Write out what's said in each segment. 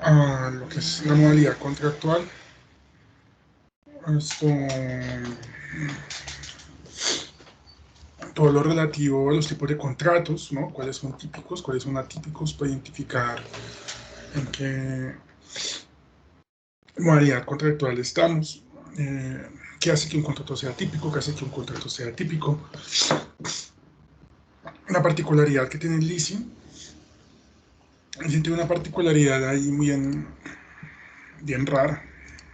a lo que es la modalidad contractual. Esto, todo lo relativo a los tipos de contratos, ¿no? Cuáles son típicos, cuáles son atípicos, para identificar en qué modalidad contractual estamos, qué hace que un contrato sea típico, qué hace que un contrato sea típico. Una particularidad que tiene el leasing, tiene una particularidad ahí bien rara,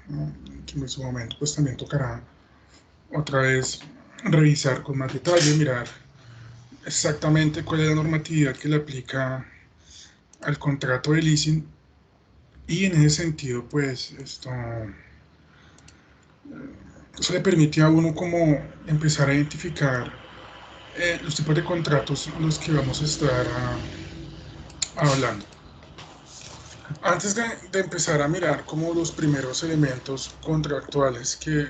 ¿no? Que en su momento pues también tocará otra vez revisar con más detalle, mirar exactamente cuál es la normatividad que le aplica al contrato de leasing, y en ese sentido pues eso le permite a uno como empezar a identificar los tipos de contratos los que vamos a estar hablando. Antes de empezar a mirar como los primeros elementos contractuales que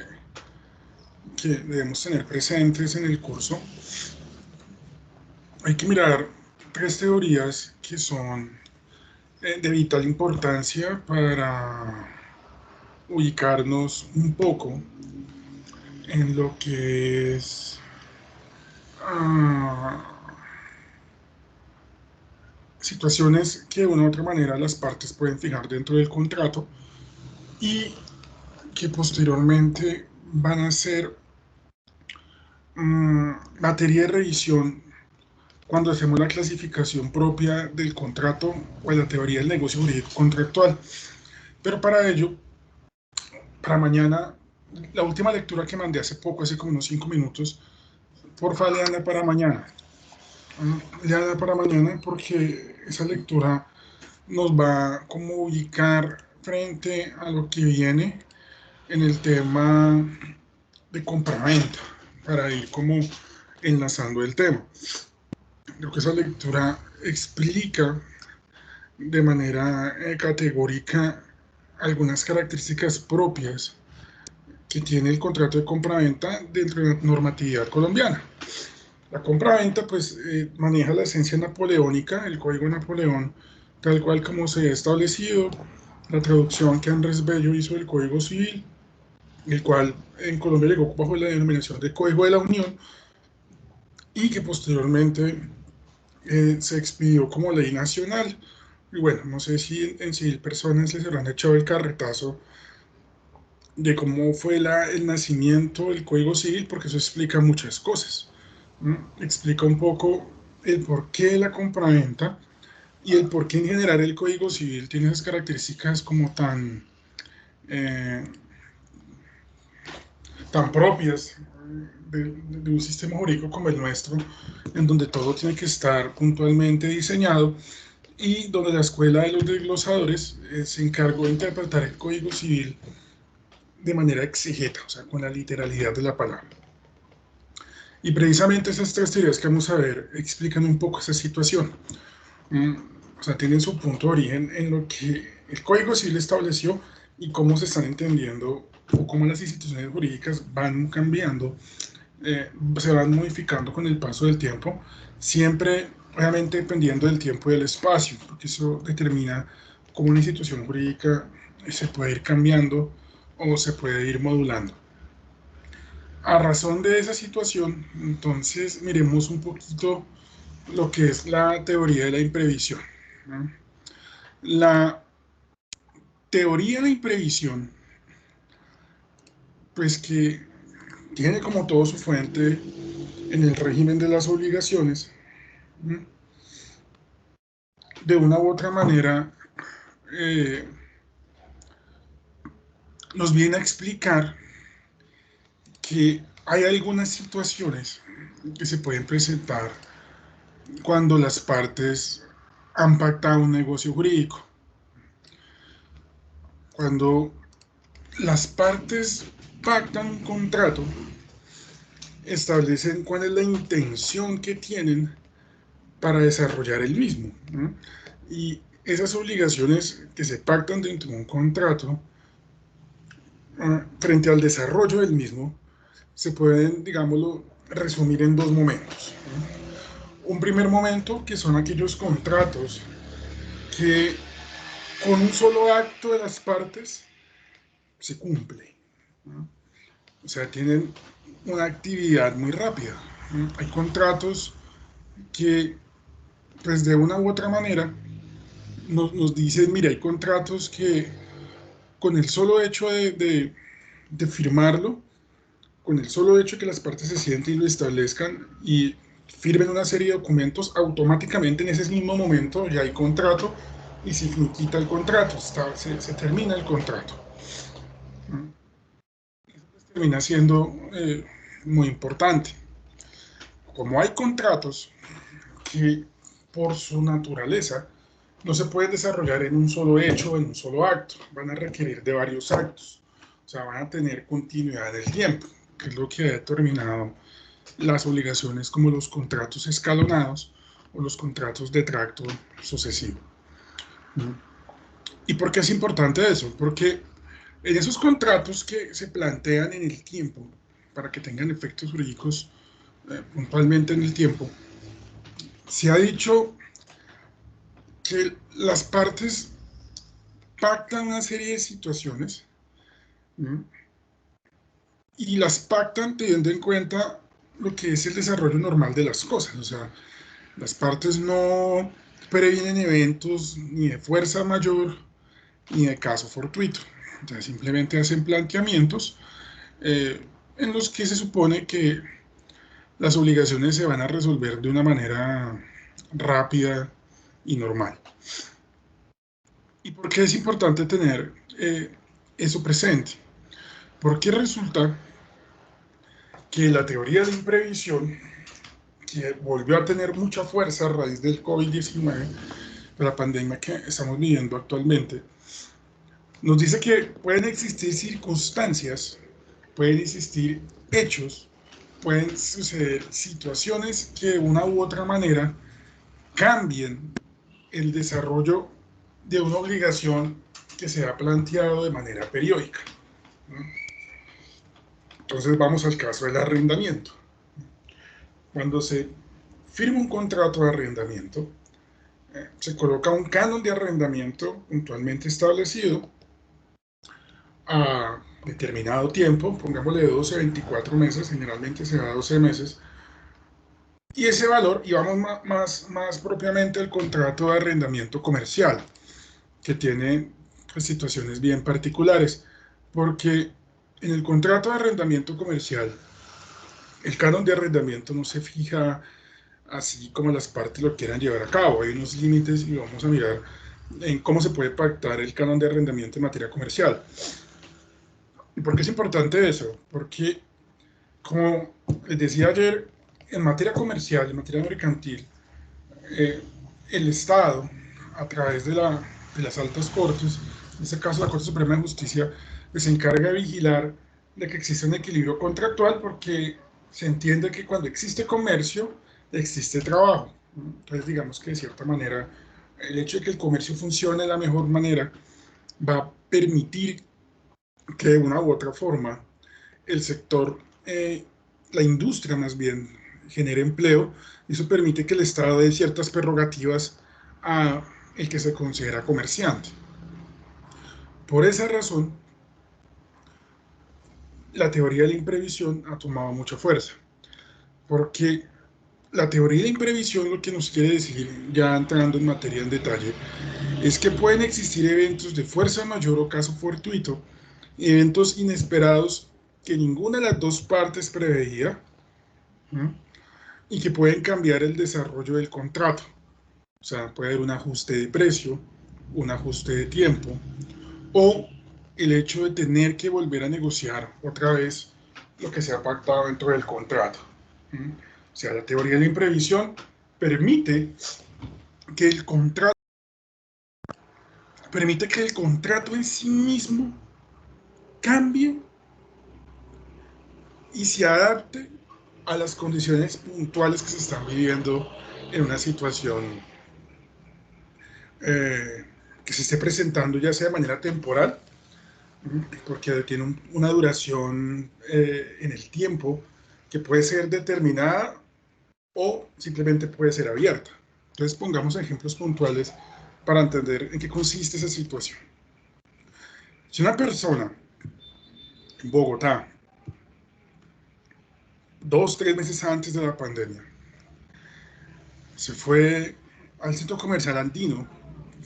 debemos tener presentes en el curso, hay que mirar tres teorías que son de vital importancia para ubicarnos un poco en lo que es situaciones que de una u otra manera las partes pueden fijar dentro del contrato y que posteriormente van a ser materia de revisión cuando hacemos la clasificación propia del contrato o de la teoría del negocio jurídico contractual. Pero para ello, para mañana, la última lectura que mandé hace poco, hace como unos 5 minutos, porfa, leanla para mañana. Leanla para mañana porque esa lectura nos va como ubicar frente a lo que viene en el tema de compraventa, para ir como enlazando el tema. Creo que esa lectura explica de manera categórica algunas características propias que tiene el contrato de compraventa dentro de la normatividad colombiana. La compraventa pues maneja la esencia napoleónica, el código de Napoleón, tal cual como se ha establecido, la traducción que Andrés Bello hizo del Código Civil, el cual en Colombia llegó bajo la denominación de Código de la Unión y que posteriormente se expidió como ley nacional. Y bueno, no sé si en civil personas les habrán echado el carretazo de cómo fue el nacimiento del Código Civil, porque eso explica muchas cosas. Explica un poco el porqué de la compraventa y el porqué en general el Código Civil tiene esas características como eh, tan propias de un sistema jurídico como el nuestro, en donde todo tiene que estar puntualmente diseñado y donde la Escuela de los Desglosadores se encargó de interpretar el Código Civil de manera exegeta, o sea, con la literalidad de la palabra. Y precisamente esas tres teorías que vamos a ver explican un poco esa situación. O sea, tienen su punto de origen en lo que el Código Civil estableció y cómo se están entendiendo o cómo las instituciones jurídicas van cambiando, se van modificando con el paso del tiempo, siempre obviamente dependiendo del tiempo y del espacio, porque eso determina cómo una institución jurídica se puede ir cambiando o se puede ir modulando. A razón de esa situación, entonces miremos un poquito lo que es la teoría de la imprevisión, ¿no? La teoría de la imprevisión, pues que tiene como todo su fuente en el régimen de las obligaciones, ¿no? De una u otra manera eh, nos viene a explicar que hay algunas situaciones que se pueden presentar cuando las partes han pactado un negocio jurídico. Cuando las partes pactan un contrato, establecen cuál es la intención que tienen para desarrollar el mismo, ¿no? Y esas obligaciones que se pactan dentro de un contrato, frente al desarrollo del mismo, se pueden, digámoslo, resumir en dos momentos, ¿no? Un primer momento, que son aquellos contratos que con un solo acto de las partes se cumple, ¿no? O sea, tienen una actividad muy rápida, ¿no? Hay contratos que, pues de una u otra manera, nos dicen, mira, hay contratos que con el solo hecho de firmarlo, con el solo hecho de que las partes se sienten y lo establezcan y firmen una serie de documentos, automáticamente en ese mismo momento ya hay contrato y se finiquita el contrato, se termina el contrato. Eso pues termina siendo muy importante. Como hay contratos que por su naturaleza no se pueden desarrollar en un solo hecho o en un solo acto, van a requerir de varios actos, o sea, van a tener continuidad del tiempo, que es lo que ha determinado las obligaciones como los contratos escalonados o los contratos de tracto sucesivo. ¿Y por qué es importante eso? Porque en esos contratos que se plantean en el tiempo, para que tengan efectos jurídicos puntualmente en el tiempo, se ha dicho que las partes pactan una serie de situaciones, ¿no? Y las pactan teniendo en cuenta lo que es el desarrollo normal de las cosas. O sea, las partes no previenen eventos ni de fuerza mayor ni de caso fortuito. O sea, simplemente hacen planteamientos eh, en los que se supone que las obligaciones se van a resolver de una manera rápida y normal. ¿Y por qué es importante tener eso presente? Porque resulta que la teoría de imprevisión, que volvió a tener mucha fuerza a raíz del COVID-19, de la pandemia que estamos viviendo actualmente, nos dice que pueden existir circunstancias, pueden existir hechos, pueden suceder situaciones que de una u otra manera cambien el desarrollo de una obligación que se ha planteado de manera periódica, ¿no? Entonces vamos al caso del arrendamiento. Cuando se firma un contrato de arrendamiento, se coloca un canon de arrendamiento puntualmente establecido a determinado tiempo, pongámosle 12, 24 meses, generalmente se da 12 meses, y ese valor, y vamos más propiamente al contrato de arrendamiento comercial, que tiene pues, situaciones bien particulares, porque en el contrato de arrendamiento comercial, el canon de arrendamiento no se fija así como las partes lo quieran llevar a cabo. Hay unos límites y vamos a mirar en cómo se puede pactar el canon de arrendamiento en materia comercial. ¿Y por qué es importante eso? Porque, como les decía ayer, en materia comercial, en materia mercantil, eh, el Estado, a través de las altas cortes, en este caso la Corte Suprema de Justicia, se encarga de vigilar de que exista un equilibrio contractual porque se entiende que cuando existe comercio, existe trabajo. Entonces, digamos que de cierta manera, el hecho de que el comercio funcione de la mejor manera va a permitir que de una u otra forma el sector, la industria más bien, genere empleo. Eso permite que el Estado dé ciertas prerrogativas a el que se considera comerciante. Por esa razón, la teoría de la imprevisión ha tomado mucha fuerza, porque la teoría de la imprevisión lo que nos quiere decir, ya entrando en materia en detalle, es que pueden existir eventos de fuerza mayor o caso fortuito, eventos inesperados que ninguna de las dos partes preveía, ¿no? Y que pueden cambiar el desarrollo del contrato. O sea, puede haber un ajuste de precio, un ajuste de tiempo, o el hecho de tener que volver a negociar otra vez lo que se ha pactado dentro del contrato. O sea, la teoría de la imprevisión permite que el contrato, en sí mismo cambie y se adapte a las condiciones puntuales que se están viviendo en una situación que se esté presentando, ya sea de manera temporal, porque tiene una duración en el tiempo que puede ser determinada o simplemente puede ser abierta. Entonces pongamos ejemplos puntuales para entender en qué consiste esa situación. Si una persona en Bogotá, 2-3 meses antes de la pandemia, se fue al centro comercial Andino,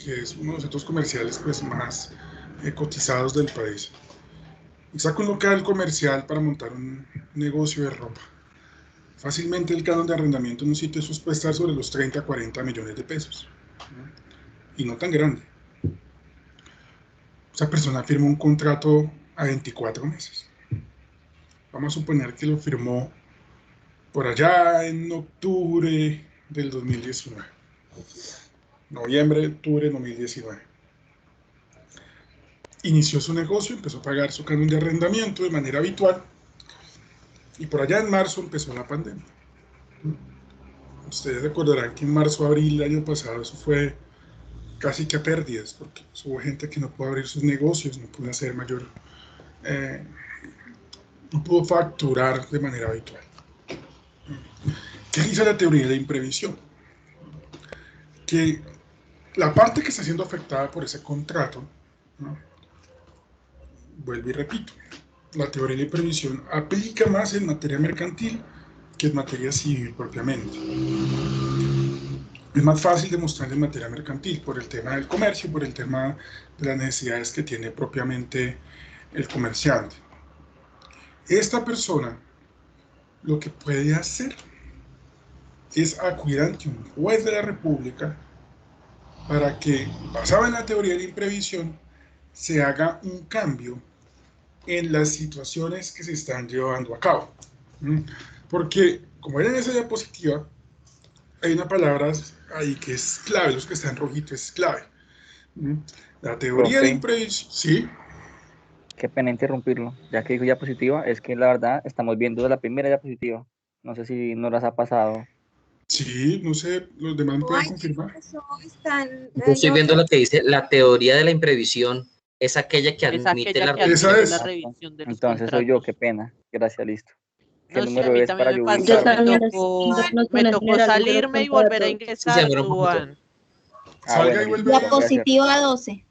que es uno de los centros comerciales pues, más cotizados del país, y saca un local comercial para montar un negocio de ropa. Fácilmente el canon de arrendamiento en un sitio de esos puede estar sobre los 30 a 40 millones de pesos. Y no tan grande. Esa persona firmó un contrato a 24 meses. Vamos a suponer que lo firmó por allá en octubre del 2019. Noviembre, octubre de 2019. Inició su negocio, empezó a pagar su canon de arrendamiento de manera habitual. Y por allá en marzo empezó la pandemia. Ustedes recordarán que en marzo, abril del año pasado eso fue casi que a pérdidas, porque hubo gente que no pudo abrir sus negocios, no pudo hacer mayor, no pudo facturar de manera habitual. ¿Qué dice la teoría de la imprevisión? Que la parte que está siendo afectada por ese contrato, ¿no? Vuelvo y repito, la teoría de la imprevisión aplica más en materia mercantil que en materia civil propiamente. Es más fácil demostrar en materia mercantil por el tema del comercio, por el tema de las necesidades que tiene propiamente el comerciante. Esta persona lo que puede hacer es acudir ante un juez de la República para que, basado en la teoría de la imprevisión, se haga un cambio en las situaciones que se están llevando a cabo. Porque, como ven en esa diapositiva, hay una palabra ahí que es clave, los que están en rojito es clave. La teoría de Profe, imprevisión, ¿sí? qué pena interrumpirlo, ya que dijo diapositiva, es que la verdad estamos viendo la primera diapositiva. No sé si nos las ha pasado. Sí, no sé, los demás me pueden Ay, confirmar. eso están, Yo estoy viendo lo que dice la teoría de la imprevisión, es aquella que admite la Esa revisión. es. la revisión de los Entonces soy yo, contratos. qué pena. Gracias, listo. ¿Qué No, sí, a número mí es para también me yo pasó, Yo ubicarme? también estoy viendo me tocó general de los salirme y volver a contratos. Sí, se ingresar, demora un poquito. Duan. Ah, Salga bueno, y listo. vuelve. Ya voy a hacer. diapositiva 12.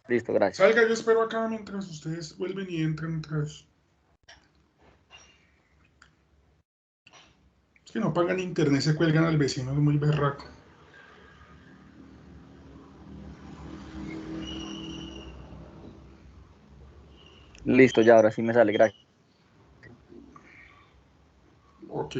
Listo, gracias. Salga, yo espero acá mientras ustedes vuelven y entran otra vez. Es que no pagan internet, se cuelgan al vecino, es muy berraco. Listo, ya ahora sí me sale, gracias. Ok.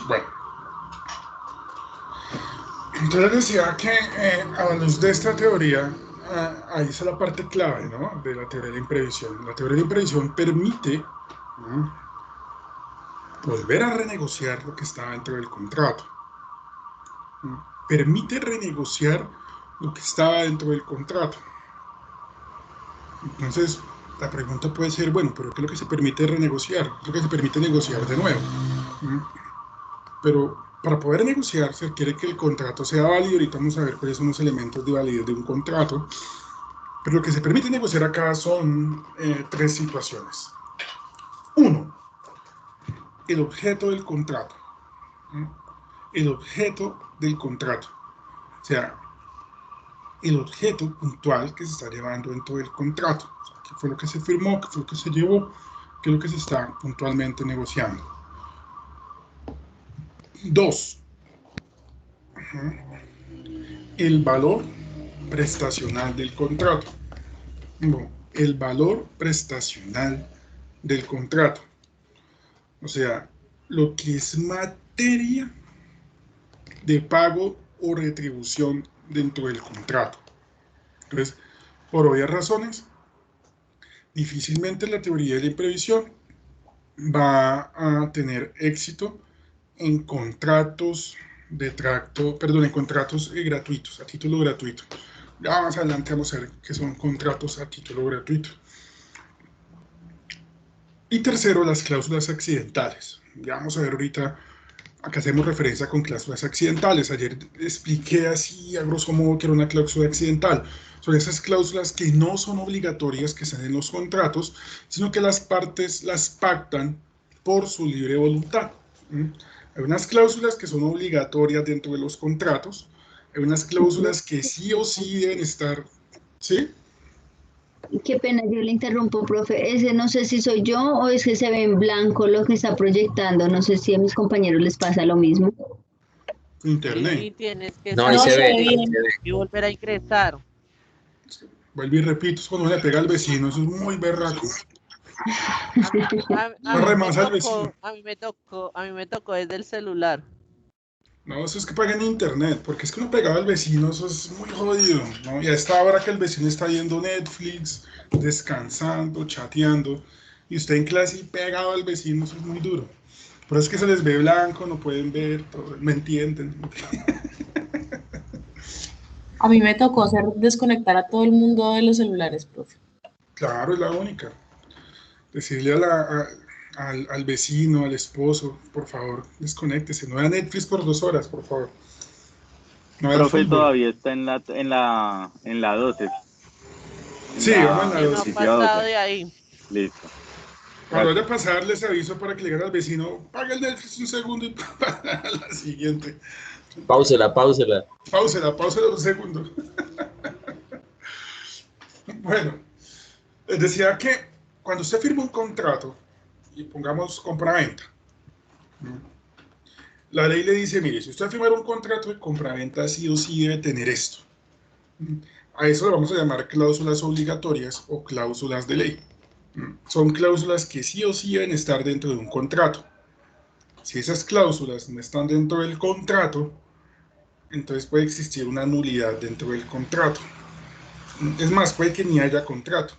Bueno. Entonces decía que a la luz de esta teoría, ahí está la parte clave, ¿no? De la teoría de la imprevisión. La teoría de la imprevisión permite, ¿no?, volver a renegociar lo que está dentro del contrato. ¿No? Permite renegociar lo que estaba dentro del contrato. Entonces, la pregunta puede ser, bueno, ¿pero qué es lo que se permite renegociar? ¿Qué es lo que se permite negociar de nuevo? Pero para poder negociar se requiere que el contrato sea válido. Ahorita vamos a ver cuáles son los elementos de validez de un contrato. Pero lo que se permite negociar acá son 3 situaciones. 1. El objeto del contrato. El objeto del contrato. O sea, el objeto puntual que se está llevando dentro del contrato. O sea, ¿qué fue lo que se firmó? ¿Qué fue lo que se llevó? ¿Qué es lo que se está puntualmente negociando? 2. El valor prestacional del contrato. No, el valor prestacional del contrato. O sea, lo que es materia de pago o retribución dentro del contrato. Entonces, por obvias razones, difícilmente la teoría de la imprevisión va a tener éxito en contratos de tracto, perdón, en contratos gratuitos, a título gratuito. Ya más adelante vamos a ver qué son contratos a título gratuito. Y tercero, las cláusulas accidentales. Ya vamos a ver ahorita, acá hacemos referencia con cláusulas accidentales. Ayer expliqué así, a grosso modo, que era una cláusula accidental. Son esas cláusulas que no son obligatorias que están en los contratos, sino que las partes las pactan por su libre voluntad. Hay unas cláusulas que son obligatorias dentro de los contratos, hay unas cláusulas que sí o sí deben estar, ¿sí? Qué pena, yo le interrumpo, profe. Ese no sé si soy yo o es que se ve en blanco lo que está proyectando. No sé si a mis compañeros les pasa lo mismo. Internet. Y tienes que No, ahí salir se ve. y volver a ingresar. Vuelvo y repito, es cuando le pega al vecino, eso es muy berraco. A mí me tocó desde el celular. No, eso es que paguen internet, porque es que uno pegaba al vecino, eso es muy jodido, ¿no? Y a esta hora que el vecino está viendo Netflix, descansando, chateando, y usted en clase y pegado al vecino, eso es muy duro. Pero es que se les ve blanco, no pueden ver, todo, ¿me entienden? A mí me tocó hacer desconectar a todo el mundo de los celulares, profe. Claro, es la única. Decirle al vecino, al esposo, por favor, desconéctese, no vea Netflix por 2 horas, por favor. No vea Profe, fútbol. todavía está en la 12. Sí, vamos a la Yo no 12. he pasado de ahí. Listo. Cuando vaya a pasar, les aviso para que le digan al vecino, paga el Netflix un segundo y para la siguiente. Páusela. Pausela un segundo. Bueno, les decía que cuando usted firma un contrato, y pongamos compra-venta, la ley le dice, mire, si usted va a firmar un contrato de compra-venta, sí o sí debe tener esto. A eso lo vamos a llamar cláusulas obligatorias o cláusulas de ley. Son cláusulas que sí o sí deben estar dentro de un contrato. Si esas cláusulas no están dentro del contrato, entonces puede existir una nulidad dentro del contrato. Es más, puede que ni haya contrato,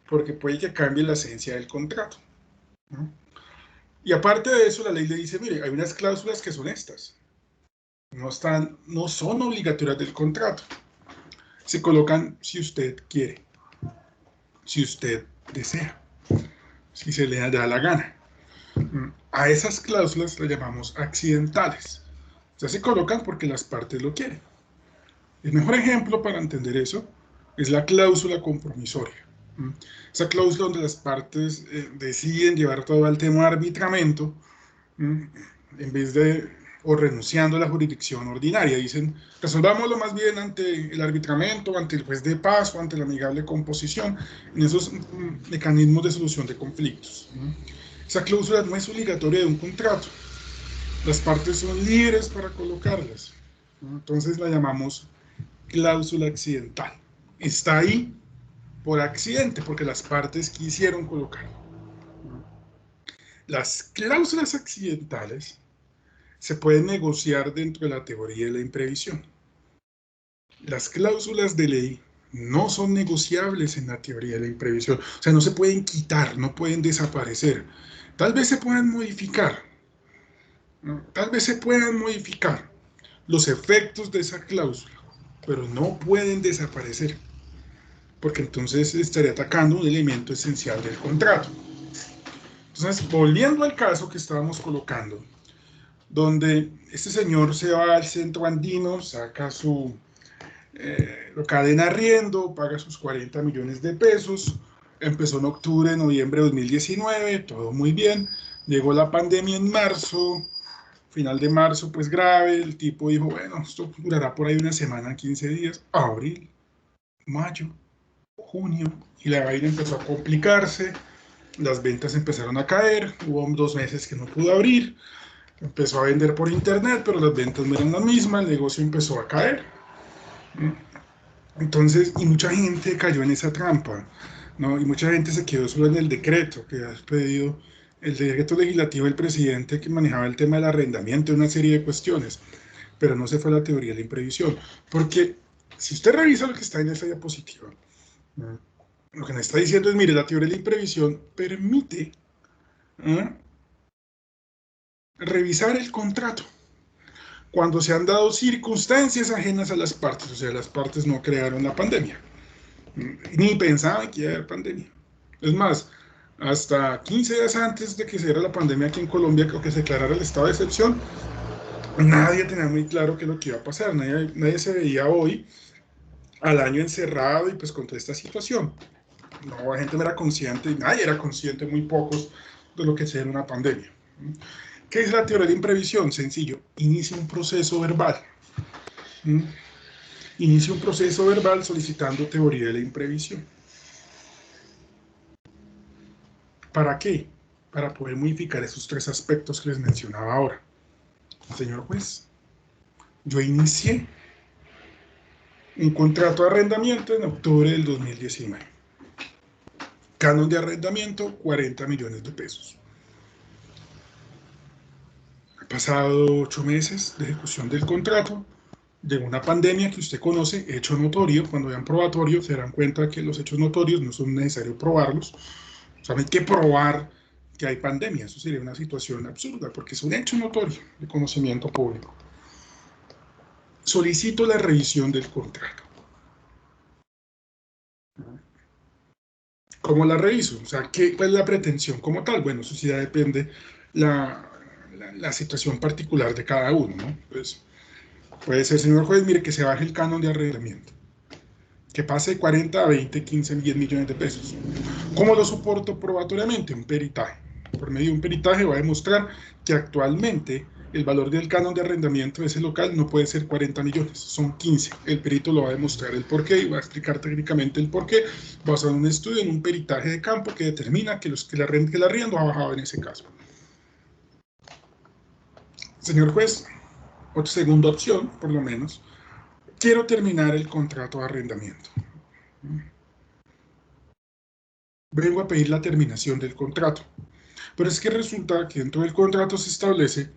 porque puede que cambie la esencia del contrato. Y aparte de eso, la ley le dice, mire, hay unas cláusulas que son estas. No son obligatorias del contrato. Se colocan si usted quiere, si usted desea, si se le da la gana. A esas cláusulas las llamamos accidentales. O sea, se colocan porque las partes lo quieren. El mejor ejemplo para entender eso es la cláusula compromisoria. Esa cláusula donde las partes deciden llevar todo al tema de arbitramiento en vez de o renunciando a la jurisdicción ordinaria. Dicen, resolvámoslo más bien ante el arbitramiento, ante el juez de paz o ante la amigable composición, en esos mecanismos de solución de conflictos. Esa cláusula no es obligatoria de un contrato. Las partes son libres para colocarlas. Entonces la llamamos cláusula accidental. Está ahí por accidente, porque las partes quisieron colocarla. Las cláusulas accidentales se pueden negociar dentro de la teoría de la imprevisión. Las cláusulas de ley no son negociables en la teoría de la imprevisión. O sea, no se pueden quitar, no pueden desaparecer. Tal vez se puedan modificar. ¿No? Tal vez se puedan modificar los efectos de esa cláusula, pero no pueden desaparecer, porque entonces estaría atacando un elemento esencial del contrato. Entonces, volviendo al caso que estábamos colocando, donde este señor se va al centro andino, saca su local en arriendo, paga sus 40 millones de pesos, empezó en octubre, noviembre de 2019, todo muy bien, llegó la pandemia en marzo, final de marzo pues grave, el tipo dijo, bueno, esto durará por ahí una semana, 15 días, abril, mayo, junio, y la vaina empezó a complicarse, las ventas empezaron a caer, hubo 2 meses que no pudo abrir, empezó a vender por internet, pero las ventas no eran las mismas, el negocio empezó a caer. Entonces, y mucha gente cayó en esa trampa, ¿no? Y mucha gente se quedó solo en el decreto que ha pedido, el decreto legislativo del presidente que manejaba el tema del arrendamiento y una serie de cuestiones, pero no se fue a la teoría de la imprevisión, porque si usted revisa lo que está en esta diapositiva, lo que me está diciendo es, mire, la teoría de la imprevisión permite revisar el contrato cuando se han dado circunstancias ajenas a las partes, o sea, las partes no crearon la pandemia, ni pensaban que iba a haber pandemia. Es más, hasta 15 días antes de que se diera la pandemia aquí en Colombia, creo que se declarara el estado de excepción, nadie tenía muy claro qué es lo que iba a pasar, nadie se veía hoy al año encerrado y pues con toda esta situación. No, la gente no era consciente, nadie era consciente, muy pocos, de lo que sería una pandemia. ¿Qué es la teoría de imprevisión? Sencillo, inicia un proceso verbal. Inicia un proceso verbal solicitando teoría de la imprevisión. ¿Para qué? Para poder modificar esos 3 aspectos que les mencionaba ahora. Señor juez, yo inicié un contrato de arrendamiento en octubre del 2019. Canon de arrendamiento, 40 millones de pesos. Ha pasado 8 meses de ejecución del contrato. Llegó una pandemia que usted conoce, hecho notorio. Cuando vean probatorio se darán cuenta que los hechos notorios no son necesarios probarlos. O sea, no hay que probar que hay pandemia. Eso sería una situación absurda porque es un hecho notorio de conocimiento público. Solicito la revisión del contrato. ¿Cómo la reviso? O sea, ¿cuál es la pretensión como tal? Bueno, eso sí ya depende la situación particular de cada uno, ¿no? Pues puede ser, señor juez, mire, que se baje el canon de arrendamiento, que pase de 40 a 20, 15, 10 millones de pesos. ¿Cómo lo soporto probatoriamente? Un peritaje. Por medio de un peritaje va a demostrar que actualmente el valor del canon de arrendamiento de ese local no puede ser 40 millones, son 15. El perito lo va a demostrar el porqué y va a explicar técnicamente el porqué, basado en un estudio, en un peritaje de campo que determina que el arriendo ha bajado en ese caso. Señor juez, otra segunda opción, por lo menos, quiero terminar el contrato de arrendamiento. Vengo a pedir la terminación del contrato. Pero es que resulta que dentro del contrato se establece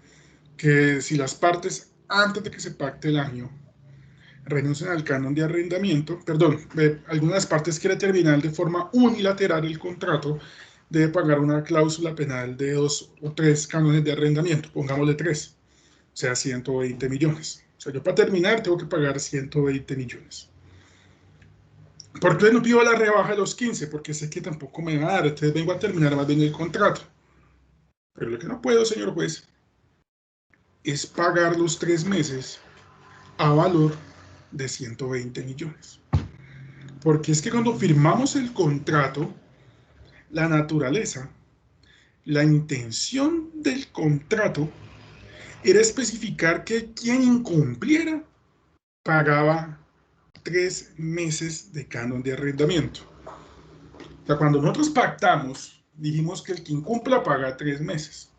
que si las partes, antes de que se pacte el año, renuncian al canon de arrendamiento, algunas partes quieren terminar de forma unilateral el contrato, debe pagar una cláusula penal de 2 o 3 cánones de arrendamiento, pongámosle 3, o sea, 120 millones. O sea, yo para terminar tengo que pagar 120 millones. ¿Por qué no pido la rebaja de los 15? Porque sé que tampoco me va a dar, entonces vengo a terminar más bien el contrato. Pero lo que no puedo, señor juez, es pagar los 3 meses a valor de 120 millones. Porque es que cuando firmamos el contrato, la naturaleza, la intención del contrato era especificar que quien incumpliera pagaba 3 meses de canon de arrendamiento. O sea, cuando nosotros pactamos, dijimos que el que incumpla paga 3 meses.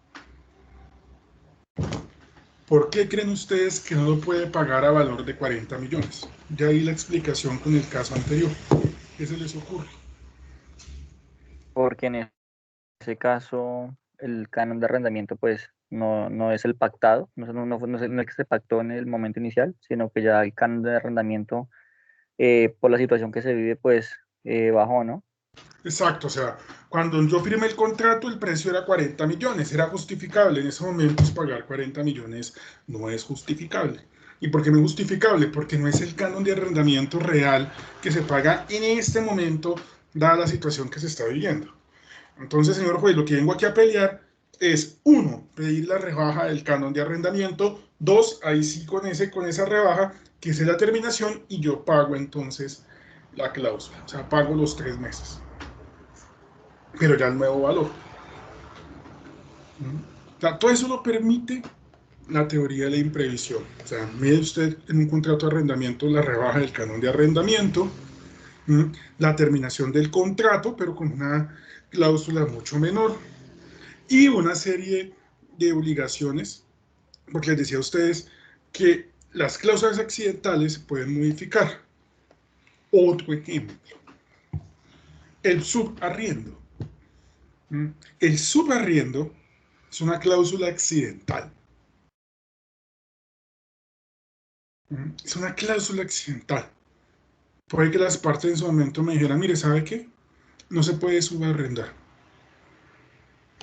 ¿Por qué creen ustedes que no lo puede pagar a valor de 40 millones? Ya ahí la explicación con el caso anterior. ¿Qué se les ocurre? Porque en ese caso el canon de arrendamiento pues no es el pactado, no es que se pactó en el momento inicial, sino que ya el canon de arrendamiento por la situación que se vive pues bajó, ¿no? Exacto, o sea, cuando yo firmé el contrato el precio era 40 millones, era justificable, en ese momento pagar 40 millones no es justificable. ¿Y por qué no es justificable? Porque no es el canon de arrendamiento real que se paga en este momento, dada la situación que se está viviendo. Entonces, señor juez, lo que vengo aquí a pelear es, 1, pedir la rebaja del canon de arrendamiento, 2, ahí sí con esa rebaja, que es la terminación, y yo pago entonces la cláusula, o sea, pago los 3 meses. Pero ya el nuevo valor. O sea, todo eso lo permite la teoría de la imprevisión. O sea, mide usted en un contrato de arrendamiento la rebaja del canon de arrendamiento, la terminación del contrato, pero con una cláusula mucho menor, y una serie de obligaciones, porque les decía a ustedes que las cláusulas accidentales se pueden modificar. Otro ejemplo, el subarriendo. El subarriendo es una cláusula accidental. Es una cláusula accidental. Puede que las partes en su momento me dijeran, mire, ¿sabe qué? No se puede subarrendar.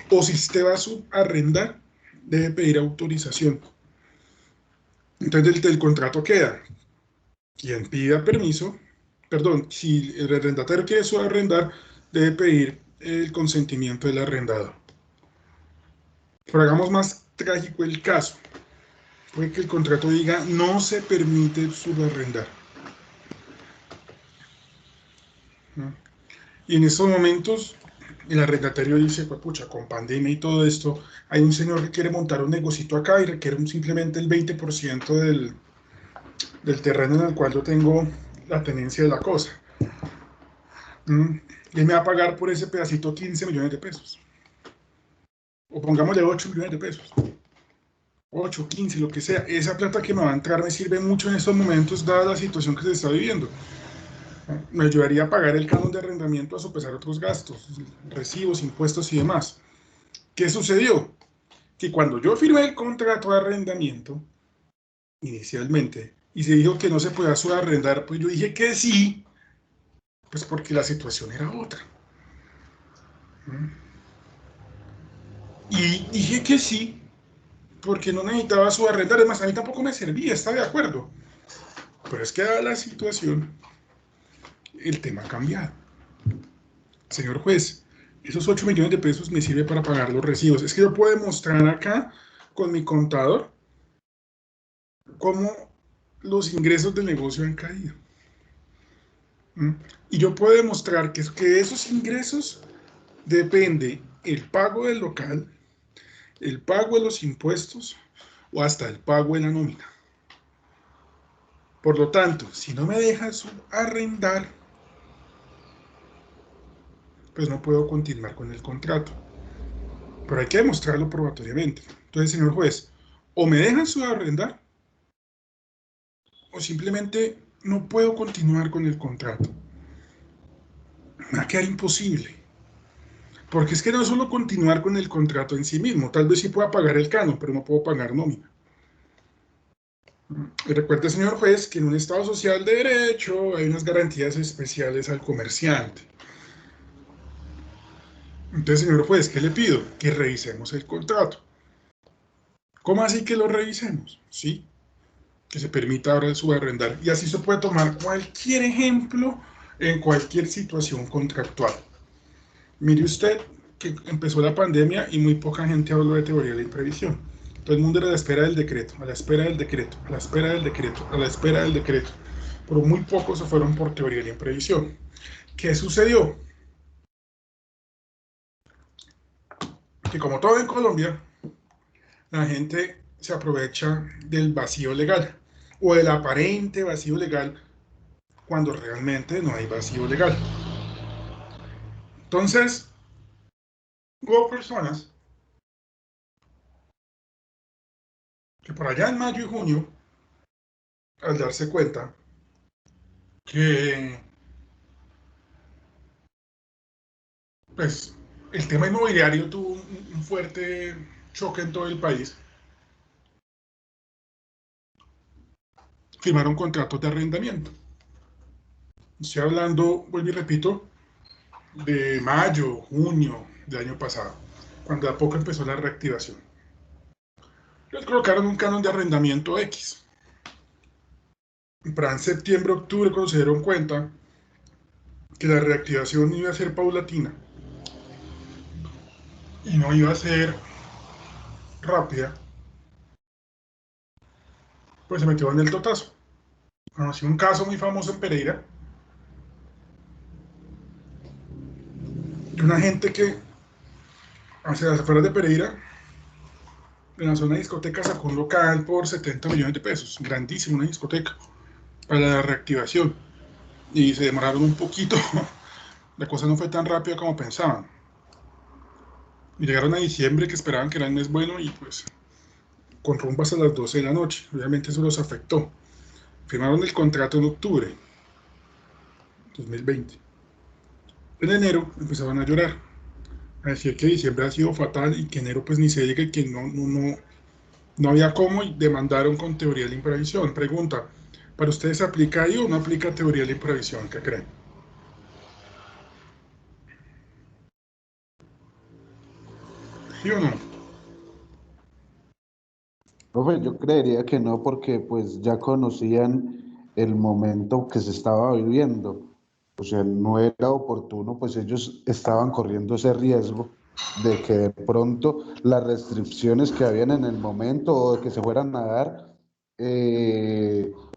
O si usted va a subarrendar, debe pedir autorización. Entonces del contrato queda, quien pida permiso, perdón, si el arrendatario quiere subarrendar, debe pedir el consentimiento del arrendador. Pero hagamos más trágico el caso. Puede que el contrato diga no se permite subarrendar. ¿No? Y en estos momentos el arrendatario dice, pues pucha, con pandemia y todo esto, hay un señor que quiere montar un negocito acá y requiere simplemente el 20% del terreno en el cual yo tengo la tenencia de la cosa. Y él me va a pagar por ese pedacito 15 millones de pesos. O pongámosle 8 millones de pesos. 8, 15, lo que sea. Esa plata que me va a entrar me sirve mucho en estos momentos, dada la situación que se está viviendo. Me ayudaría a pagar el canon de arrendamiento, a sopesar otros gastos, recibos, impuestos y demás. ¿Qué sucedió? Que cuando yo firmé el contrato de arrendamiento, inicialmente, y se dijo que no se podía subarrendar, pues yo dije que sí, pues porque la situación era otra. Y dije que sí, porque no necesitaba subarrendar, además a mí tampoco me servía, está de acuerdo. Pero es que dada la situación, el tema ha cambiado. Señor juez, esos 8 millones de pesos me sirve para pagar los recibos. Es que yo puedo demostrar acá con mi contador cómo los ingresos del negocio han caído. Y yo puedo demostrar que de esos ingresos depende el pago del local, el pago de los impuestos o hasta el pago de la nómina. Por lo tanto, si no me dejas arrendar, pues no puedo continuar con el contrato. Pero hay que demostrarlo probatoriamente. Entonces, señor juez, o me dejan subarrendar o simplemente no puedo continuar con el contrato. Me va a quedar imposible. Porque es que no es solo continuar con el contrato en sí mismo. Tal vez sí pueda pagar el canon, pero no puedo pagar nómina. Y recuerde, señor juez, que en un Estado social de derecho hay unas garantías especiales al comerciante. Entonces, señor juez, ¿qué le pido? Que revisemos el contrato. ¿Cómo así que lo revisemos? Sí, que se permita ahora el subarrendar. Y así se puede tomar cualquier ejemplo en cualquier situación contractual. Mire usted que empezó la pandemia y muy poca gente habló de teoría de la imprevisión. Todo el mundo era a la espera del decreto, a la espera del decreto, a la espera del decreto, a la espera del decreto. Pero muy pocos se fueron por teoría de la imprevisión. ¿Qué sucedió? Que como todo en Colombia, la gente se aprovecha del vacío legal o del aparente vacío legal cuando realmente no hay vacío legal. Entonces, hubo personas que por allá en mayo y junio, al darse cuenta que pues, el tema inmobiliario tuvo un fuerte choque en todo el país, firmaron contratos de arrendamiento. Estoy hablando, vuelvo y repito, de mayo, junio del año pasado, cuando a poco empezó la reactivación. Les colocaron un canon de arrendamiento X. Para en septiembre, octubre, cuando se dieron cuenta que la reactivación iba a ser paulatina y no iba a ser rápida, pues se metió en el totazo. Conocí un caso muy famoso en Pereira de una gente que hacia las afueras de Pereira, en la zona de discoteca, sacó un local por 70 millones de pesos, grandísimo, una discoteca, para la reactivación. Y se demoraron un poquito, la cosa no fue tan rápida como pensaban. Y llegaron a diciembre, que esperaban que era el mes bueno, y pues con rumbas a las 12 de la noche. Obviamente eso los afectó. Firmaron el contrato en octubre 2020. En enero empezaron a llorar, a decir que diciembre ha sido fatal y que enero pues ni se diga, y que no había cómo, y demandaron con teoría de la imprevisión. Pregunta, ¿para ustedes aplica ahí o no aplica teoría de la imprevisión? ¿Qué creen? ¿Sí o no? Profe, yo creería que no, porque pues ya conocían el momento que se estaba viviendo. O sea, no era oportuno, pues ellos estaban corriendo ese riesgo de que de pronto las restricciones que habían en el momento o de que se fueran a dar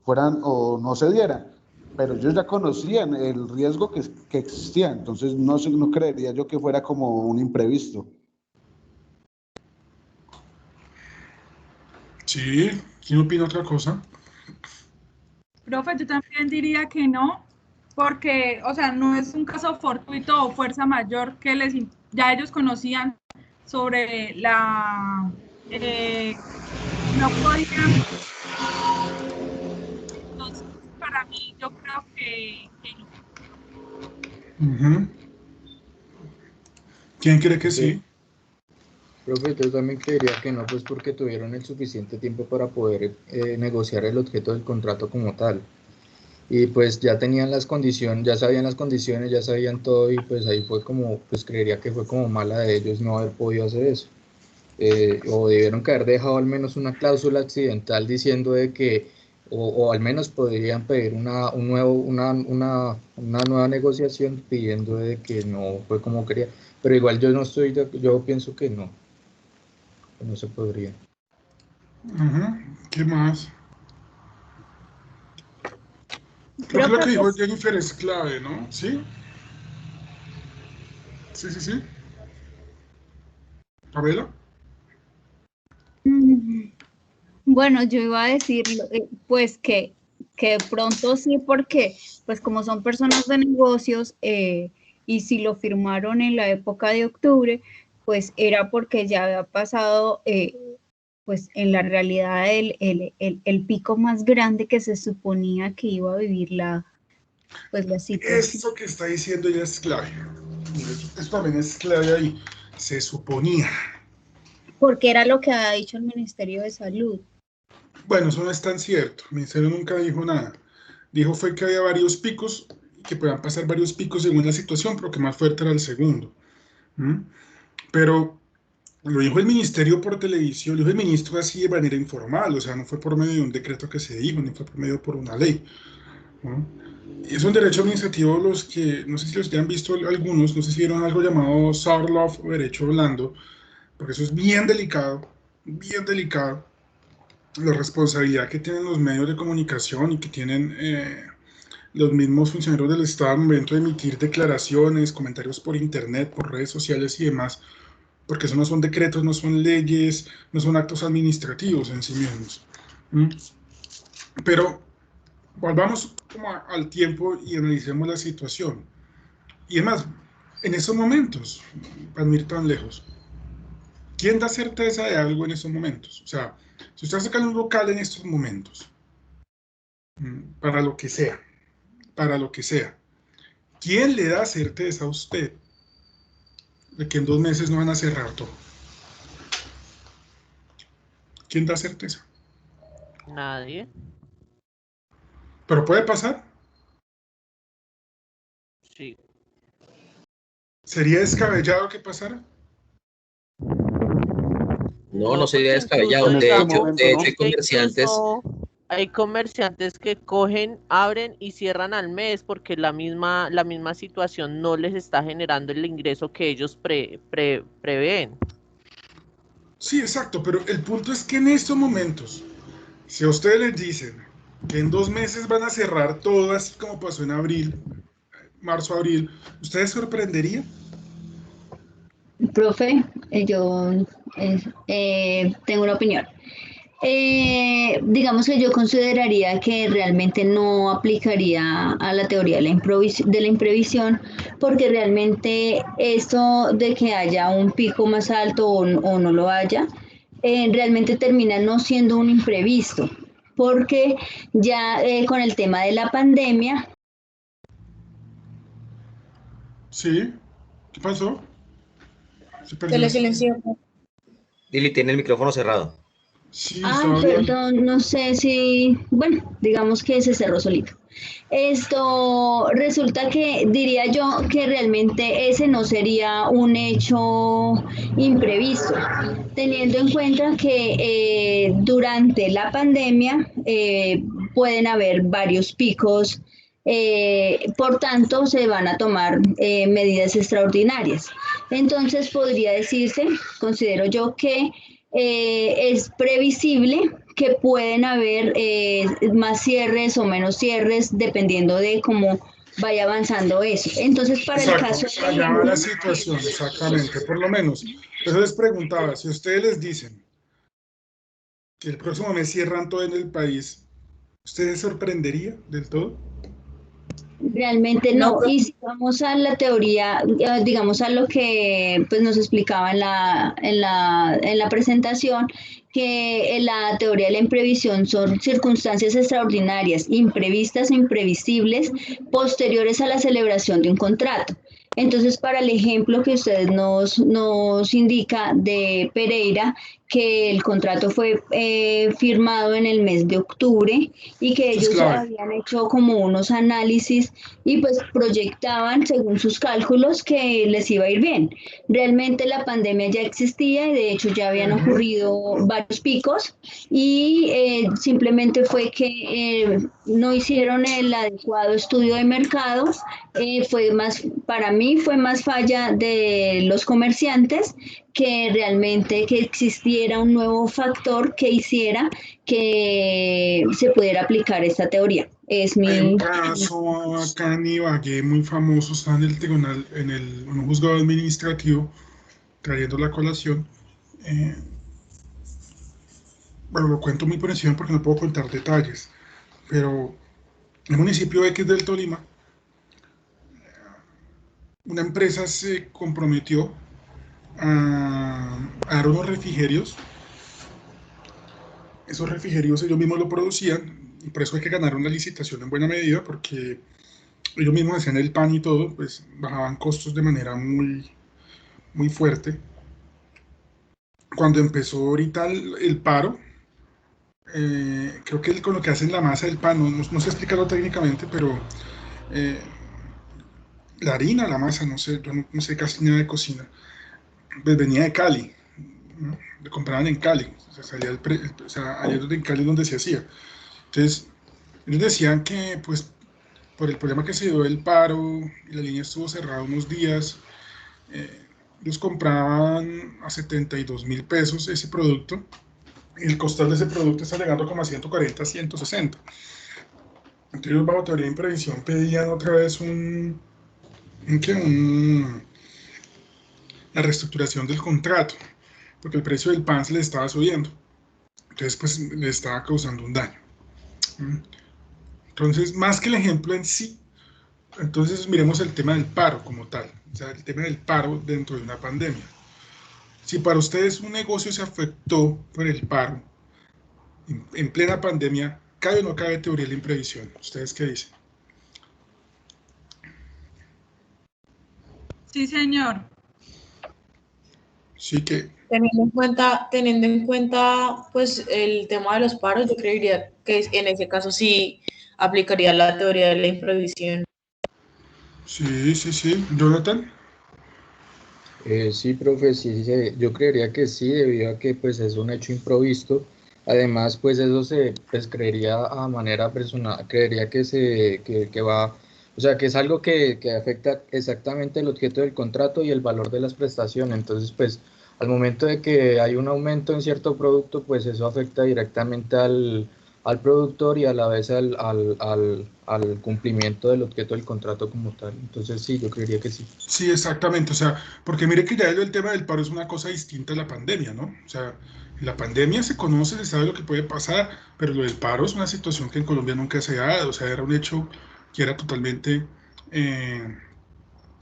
fueran o no se dieran. Pero ellos ya conocían el riesgo que existía, entonces no creería yo que fuera como un imprevisto. Sí, ¿quién opina otra cosa? Profe, yo también diría que no, porque, o sea, no es un caso fortuito o fuerza mayor que ya ellos conocían sobre no podían. Entonces, para mí, yo creo que no. Ujú. ¿Quién cree que Sí. sí? Profe, yo también creería que no, pues porque tuvieron el suficiente tiempo para poder negociar el objeto del contrato como tal. Y pues ya tenían las condiciones, ya sabían las condiciones, ya sabían todo y pues ahí fue como, pues creería que fue como mala de ellos no haber podido hacer eso. O debieron que haber dejado al menos una cláusula accidental diciendo de que, o al menos podrían pedir una nueva negociación pidiendo de que no fue como quería. Pero igual yo no estoy, yo pienso que no se podría. Ujú. ¿Qué más? Creo que lo Profe, que dijo pues, Jennifer es clave, ¿no? ¿Sí? Sí, sí, sí. ¿Pamela? bueno, yo iba a decir, pues que de pronto sí, porque pues como son personas de negocios y si lo firmaron en la época de octubre, pues era porque ya había pasado, pues en la realidad el pico más grande que se suponía que iba a vivir pues la situación. Esto que está diciendo ella es clave. Esto también es clave ahí. Se suponía. Porque era lo que había dicho el Ministerio de Salud. Bueno, eso no es tan cierto. El ministerio nunca dijo nada. Dijo fue que había varios picos, que podían pasar varios picos según la situación, pero que más fuerte era el segundo. ¿Mm? Pero lo dijo el ministerio por televisión, lo dijo el ministro así de manera informal, o sea, no fue por medio de un decreto que se dijo, ni fue por medio por una ley. ¿No? Es un derecho administrativo los que, no sé si los ya han visto algunos, no sé si vieron algo llamado Sarloff o derecho blando, porque eso es bien delicado, la responsabilidad que tienen los medios de comunicación y que tienen los mismos funcionarios del Estado al momento de emitir declaraciones, comentarios por internet, por redes sociales y demás, porque eso no son decretos, no son leyes, no son actos administrativos en sí mismos. ¿Mm? Pero volvamos como al tiempo y analicemos la situación. Y además, en esos momentos, para no ir tan lejos, ¿quién da certeza de algo en esos momentos? O sea, si usted saca un local en estos momentos, para lo que sea, ¿quién le da certeza a usted de que en 2 meses no van a cerrar todo? ¿Quién da certeza? Nadie. Pero puede pasar. Sí. ¿Sería descabellado que pasara? No sería porque descabellado. incluso, En este momento, De ¿no? hecho hay comerciantes. Hay comerciantes que cogen, abren y cierran al mes porque la misma situación no les está generando el ingreso que ellos prevén. Sí, exacto, pero el punto es que en estos momentos, si a ustedes les dicen que en 2 meses van a cerrar todo, así como pasó en abril, marzo, abril, ¿ustedes se sorprenderían? Profe, yo tengo una opinión. Digamos que yo consideraría que realmente no aplicaría a la teoría de la imprevisión, porque realmente esto de que haya un pico más alto o no lo haya, realmente termina no siendo un imprevisto, porque ya con el tema de la pandemia. Sí, ¿qué pasó? Se Se perdió le la silenció. Lili tiene el micrófono cerrado. Sí, Ah, estaba hablando. perdón, no sé si, bueno, digamos que se cerró solito. Esto resulta que diría yo que realmente ese no sería un hecho imprevisto, teniendo en cuenta que durante la pandemia pueden haber varios picos, por tanto se van a tomar medidas extraordinarias. Entonces podría decirse, considero yo que es previsible que pueden haber más cierres o menos cierres dependiendo de cómo vaya avanzando eso. Entonces, para el caso de allá va la situación, exactamente, por lo menos. Eso les preguntaba, si ustedes les dicen que el próximo mes cierran todo en el país, ¿ustedes se sorprendería del todo? Realmente no, y si vamos a la teoría, digamos a lo que pues, nos explicaba en la presentación, que la teoría de la imprevisión son circunstancias extraordinarias, imprevistas o imprevisibles, posteriores a la celebración de un contrato. Entonces, para el ejemplo que usted nos indica de Pereira, que el contrato fue firmado en el mes de octubre y que ellos habían hecho como unos análisis y pues proyectaban según sus cálculos que les iba a ir bien. Realmente la pandemia ya existía y de hecho ya habían ocurrido varios picos y simplemente fue que no hicieron el adecuado estudio de mercado. Para mí fue más falla de los comerciantes que realmente que existiera un nuevo factor que hiciera que se pudiera aplicar esta teoría. Hay un caso acá en Ibagué muy famoso, está en el tribunal, en un juzgado administrativo, trayendo la colación. Bueno, lo cuento muy por encima porque no puedo contar detalles, pero en el municipio X del Tolima, una empresa se comprometió a dar unos refrigerios. Esos refrigerios ellos mismos lo producían y por eso hay que ganar una licitación en buena medida, porque ellos mismos hacían el pan y todo, pues bajaban costos de manera muy, muy fuerte. Cuando empezó ahorita el paro, creo que con lo que hacen la masa del pan, no sé explicarlo técnicamente, pero la harina, la masa, no sé, yo no sé casi nada de cocina, pues venía de Cali, ¿no? Lo compraban en Cali, o sea, salía allá en Cali donde se hacía. Entonces, ellos decían que, pues, por el problema que se dio del paro y la línea estuvo cerrada unos días, ellos compraban a 72.000 pesos ese producto y el costo de ese producto está llegando como a 140, 160. Entonces, bajo teoría de imprevisión pedían otra vez la reestructuración del contrato, porque el precio del pan se le estaba subiendo. Entonces, pues, le estaba causando un daño. Entonces, más que el ejemplo en sí, entonces miremos el tema del paro como tal, o sea, el tema del paro dentro de una pandemia. Si para ustedes un negocio se afectó por el paro en plena pandemia, ¿cabe o no cabe teoría de la imprevisión? ¿Ustedes qué dicen? Sí, señor. Sí que... Teniendo en cuenta pues el tema de los paros, yo creería que en ese caso sí aplicaría la teoría de la imprevisión. Sí. ¿Jonathan? Sí, profe, sí, yo creería que sí, debido a que pues es un hecho improvisto. Además, pues eso se pues, creería a manera personal, creería que va, o sea, que es algo que afecta exactamente el objeto del contrato y el valor de las prestaciones. Entonces, pues al momento de que hay un aumento en cierto producto, pues eso afecta directamente al productor y a la vez al cumplimiento del objeto del contrato como tal. Entonces sí, yo creería que sí. Sí, exactamente, o sea, porque mire que ya el tema del paro es una cosa distinta a la pandemia, ¿no? O sea, en la pandemia se conoce, se sabe lo que puede pasar, pero lo del paro es una situación que en Colombia nunca se ha dado, o sea, era un hecho que era totalmente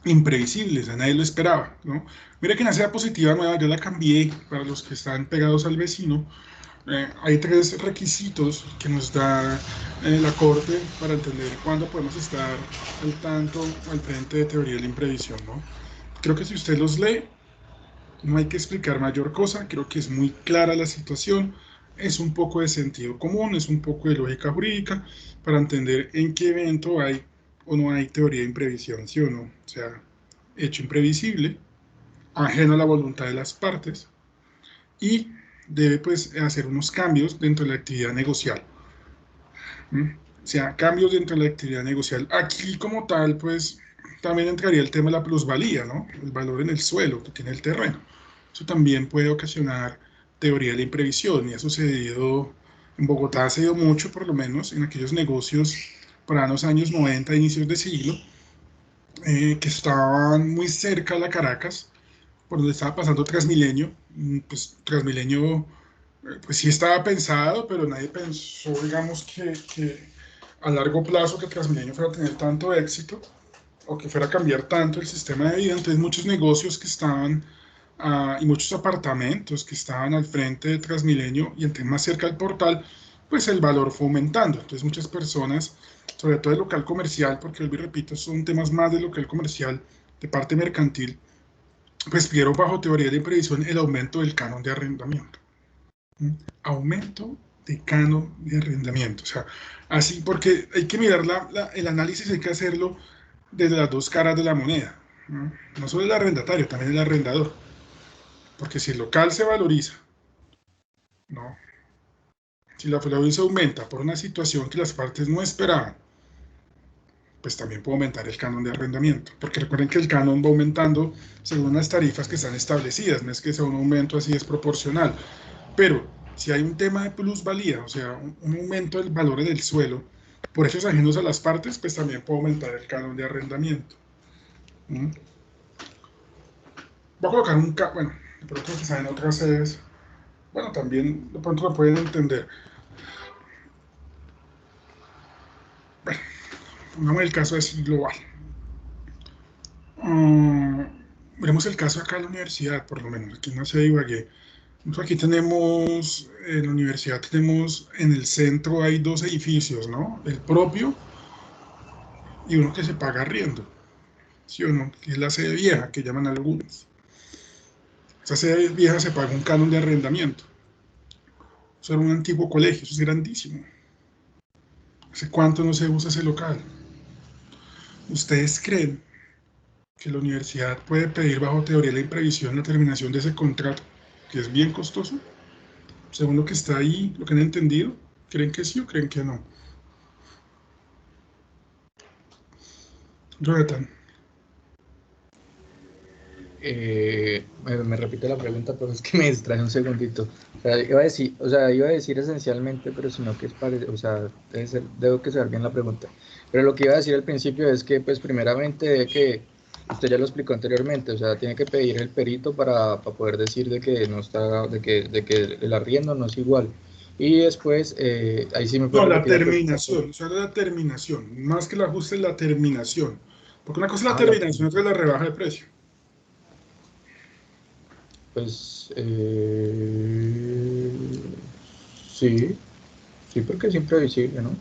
imprevisible, o sea, nadie lo esperaba, ¿no? Mire que en la sea positiva nueva yo la cambié para los que están pegados al vecino. Hay 3 requisitos que nos da la Corte para entender cuándo podemos estar al tanto, al frente de teoría de la imprevisión, ¿no? Creo que si usted los lee, no hay que explicar mayor cosa, creo que es muy clara la situación. es un poco de sentido común, es un poco de lógica jurídica para entender en qué evento hay o no hay teoría de imprevisión, sí o no. O sea, hecho imprevisible, ajeno a la voluntad de las partes, y debe pues hacer unos cambios dentro de la actividad negocial. O sea, cambios dentro de la actividad negocial. Aquí como tal, pues también entraría el tema de la plusvalía, ¿no? El valor en el suelo que tiene el terreno. Eso también puede ocasionar teoría de la imprevisión, y ha sucedido en Bogotá, ha sido mucho, por lo menos, en aquellos negocios para los años 90, inicios de siglo, que estaban muy cerca de la Caracas, por donde estaba pasando Transmilenio. Pues Transmilenio, pues sí estaba pensado, pero nadie pensó, digamos, que a largo plazo que Transmilenio fuera a tener tanto éxito, o que fuera a cambiar tanto el sistema de vida. Entonces muchos negocios que estaban, y muchos apartamentos que estaban al frente de Transmilenio, y entre más cerca del portal, pues el valor fue aumentando. Entonces muchas personas, sobre todo el local comercial, porque vuelvo y repito, son temas más de local comercial, de parte mercantil, pues pidieron bajo teoría de imprevisión el aumento del canon de arrendamiento. Aumento de canon de arrendamiento. O sea, así, porque hay que mirar el análisis, hay que hacerlo desde las dos caras de la moneda. No solo el arrendatario, también el arrendador. Porque si el local se valoriza, ¿no? Si la valorización aumenta por una situación que las partes no esperaban, pues también puede aumentar el canon de arrendamiento. Porque recuerden que el canon va aumentando según las tarifas que están establecidas, no es que sea un aumento así desproporcional. Pero si hay un tema de plusvalía, o sea, un aumento del valor del suelo, por hechos ajenos a las partes, pues también puede aumentar el canon de arrendamiento. Voy a colocar un caso, bueno, de pronto quizá en otras sedes, bueno, también de pronto lo pueden entender. Bueno, pongamos el caso así global. Veremos el caso acá en la universidad, por lo menos, aquí en la sede de Ibagué. Nosotros aquí tenemos, en la universidad tenemos, en el centro hay dos edificios, ¿no? El propio y uno que se paga arriendo, ¿sí o no? Que es la sede vieja, que llaman algunos. Esa sede vieja se paga un canon de arrendamiento. Eso era un antiguo colegio, eso es grandísimo. ¿Hace cuánto no se usa ese local? ¿Ustedes creen que la universidad puede pedir bajo teoría de la imprevisión la terminación de ese contrato, que es bien costoso? Según lo que está ahí, lo que han entendido, ¿creen que sí o creen que no? Jonathan. Me repite la pregunta, pero es que me distrae un segundito. O sea, iba a decir esencialmente, pero sino que es o sea, debo que saber bien la pregunta. Pero lo que iba a decir al principio es que, pues, primeramente, que usted ya lo explicó anteriormente, o sea, tiene que pedir el perito para poder decir de que no está, de que el arriendo no es igual. Y después, ahí sí me puede No, la terminación, o sea, la terminación, más que el ajuste es la terminación. Porque una cosa es la terminación, otra es la rebaja de precio. Pues, sí, porque es imprevisible, ¿no?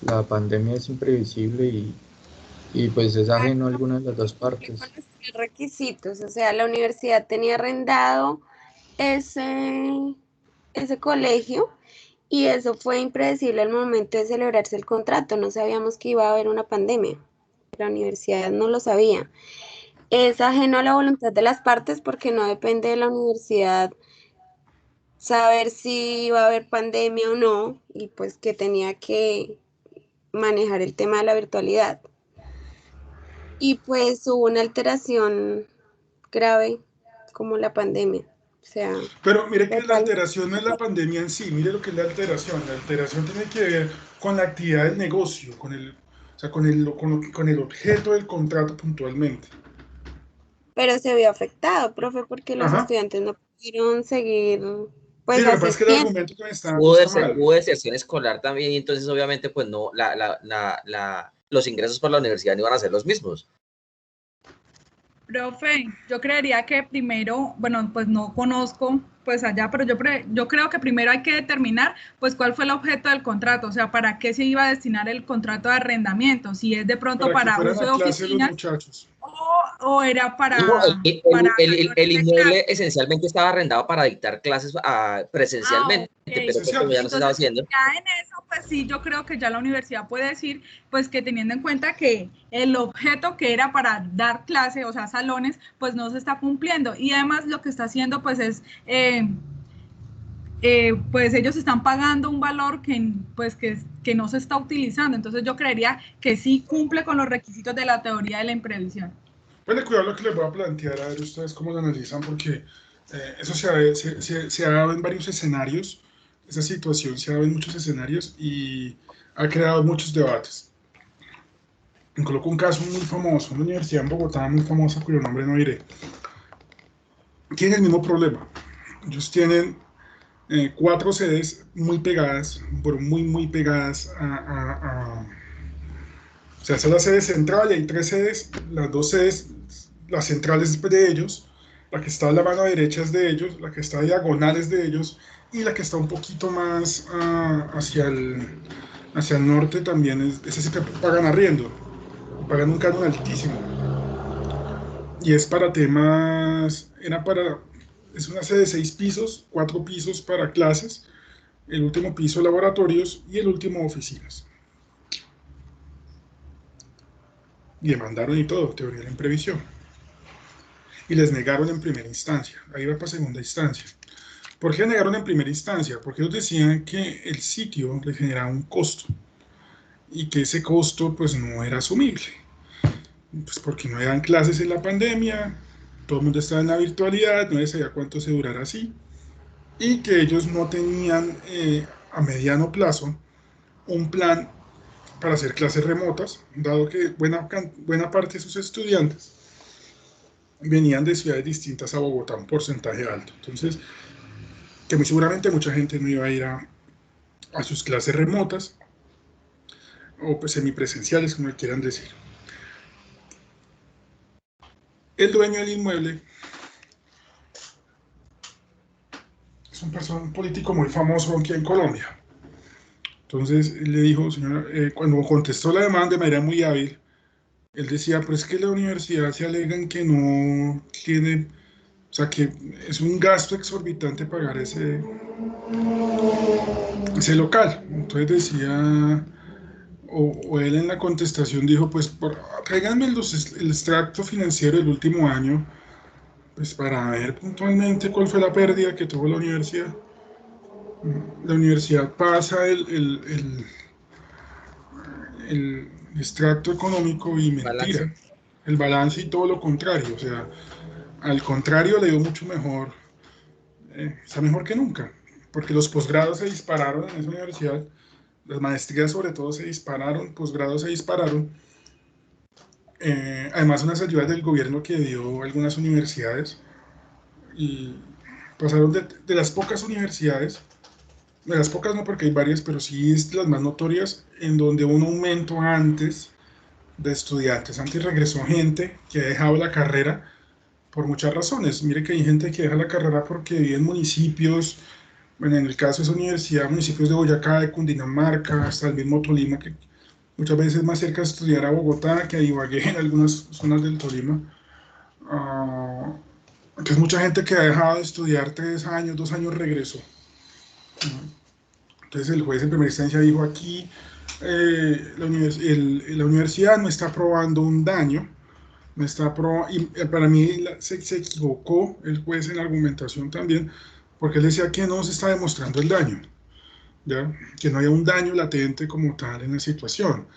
La pandemia es imprevisible y pues es ajeno a alguna de las dos partes. Requisitos, o sea, la universidad tenía arrendado ese colegio y eso fue impredecible al momento de celebrarse el contrato. No sabíamos que iba a haber una pandemia. La universidad no lo sabía. Es ajeno a la voluntad de las partes porque no depende de la universidad saber si iba a haber pandemia o no, y pues que tenía que manejar el tema de la virtualidad. Y pues hubo una alteración grave como la pandemia. O sea, pero mire que la alteración no es la pandemia en sí, mire lo que es la alteración. La alteración tiene que ver con la actividad del negocio, con el objeto del contrato puntualmente. Pero se vio afectado, profe, porque los estudiantes no pudieron seguir. Pues, sí, lo que pasa es que el argumento que me está hubo deserción escolar también, y entonces obviamente pues no, los ingresos por la universidad no iban a ser los mismos. Profe, yo creería que primero, bueno, pues no conozco pues allá, pero yo creo que primero hay que determinar pues cuál fue el objeto del contrato, o sea, para qué se iba a destinar el contrato de arrendamiento, si es de pronto para uso de oficinas o era para, No, para el inmueble esencialmente estaba arrendado para dictar clases presencialmente, pero pues como ya no se estaba haciendo. Ya en eso, pues sí, yo creo que ya la universidad puede decir, pues que teniendo en cuenta que el objeto que era para dar clase, o sea, salones, pues no se está cumpliendo. Y además lo que está haciendo, pues es... pues ellos están pagando un valor que no se está utilizando. Entonces yo creería que sí cumple con los requisitos de la teoría de la imprevisión. Bueno, cuidado lo que les voy a plantear, a ver ustedes cómo lo analizan, porque eso se ha dado en varios escenarios, esa situación se ha dado en muchos escenarios y ha creado muchos debates. Me coloco un caso muy famoso, una universidad en Bogotá muy famosa, cuyo nombre no diré. Tienen el mismo problema. Ellos tienen 4 sedes muy pegadas, pero muy pegadas o sea, esa es la sede central y hay 3 sedes, las 2 sedes, las centrales de ellos, la que está a la mano derecha es de ellos, la que está a diagonales de ellos y la que está un poquito más hacia el norte también, ese sí que pagan arriendo, pagan un canon altísimo. Y es para temas, es una sede de 6 pisos, 4 pisos para clases, el último piso laboratorios y el último oficinas. Y demandaron y todo, teoría de la imprevisión. Y les negaron en primera instancia, ahí va para segunda instancia. ¿Por qué negaron en primera instancia? Porque ellos decían que el sitio les generaba un costo y que ese costo pues no era asumible. Pues porque no eran clases en la pandemia, todo el mundo estaba en la virtualidad, no sabía cuánto se durara así, y que ellos no tenían a mediano plazo un plan para hacer clases remotas, dado que buena parte de sus estudiantes venían de ciudades distintas a Bogotá, un porcentaje alto. Entonces, que muy seguramente mucha gente no iba a ir a sus clases remotas, o pues semipresenciales, como quieran decir. El dueño del inmueble es un político muy famoso aquí en Colombia. Entonces le dijo, señora, cuando contestó la demanda de manera muy hábil, él decía, pero es que la universidad se alegan que no tiene, o sea, que es un gasto exorbitante pagar ese local. Entonces decía, o él en la contestación dijo, pues tráiganme el extracto financiero del último año, pues para ver puntualmente cuál fue la pérdida que tuvo la universidad. La universidad pasa el extracto económico y mentira, el balance y todo lo contrario, o sea, al contrario le dio mucho mejor, está mejor que nunca, porque los posgrados se dispararon en esa universidad, las maestrías sobre todo se dispararon, posgrados se dispararon, además unas ayudas del gobierno que dio algunas universidades, y pasaron de las pocas universidades, de las pocas no porque hay varias, pero sí es de las más notorias, en donde hubo un aumento antes de estudiantes. Antes regresó gente que ha dejado la carrera por muchas razones. Mire que hay gente que deja la carrera porque vive en municipios, bueno, en el caso de esa universidad, municipios de Boyacá, de Cundinamarca, hasta el mismo Tolima, que muchas veces es más cerca de estudiar a Bogotá que a Ibagué, en algunas zonas del Tolima. Entonces mucha gente que ha dejado de estudiar 3 años, 2 años regresó. Entonces el juez en primera instancia dijo aquí la universidad no está probando un daño, no está y para mí se equivocó el juez en la argumentación también, porque él decía que no se está demostrando el daño, ¿ya? Que no haya un daño latente como tal en la situación.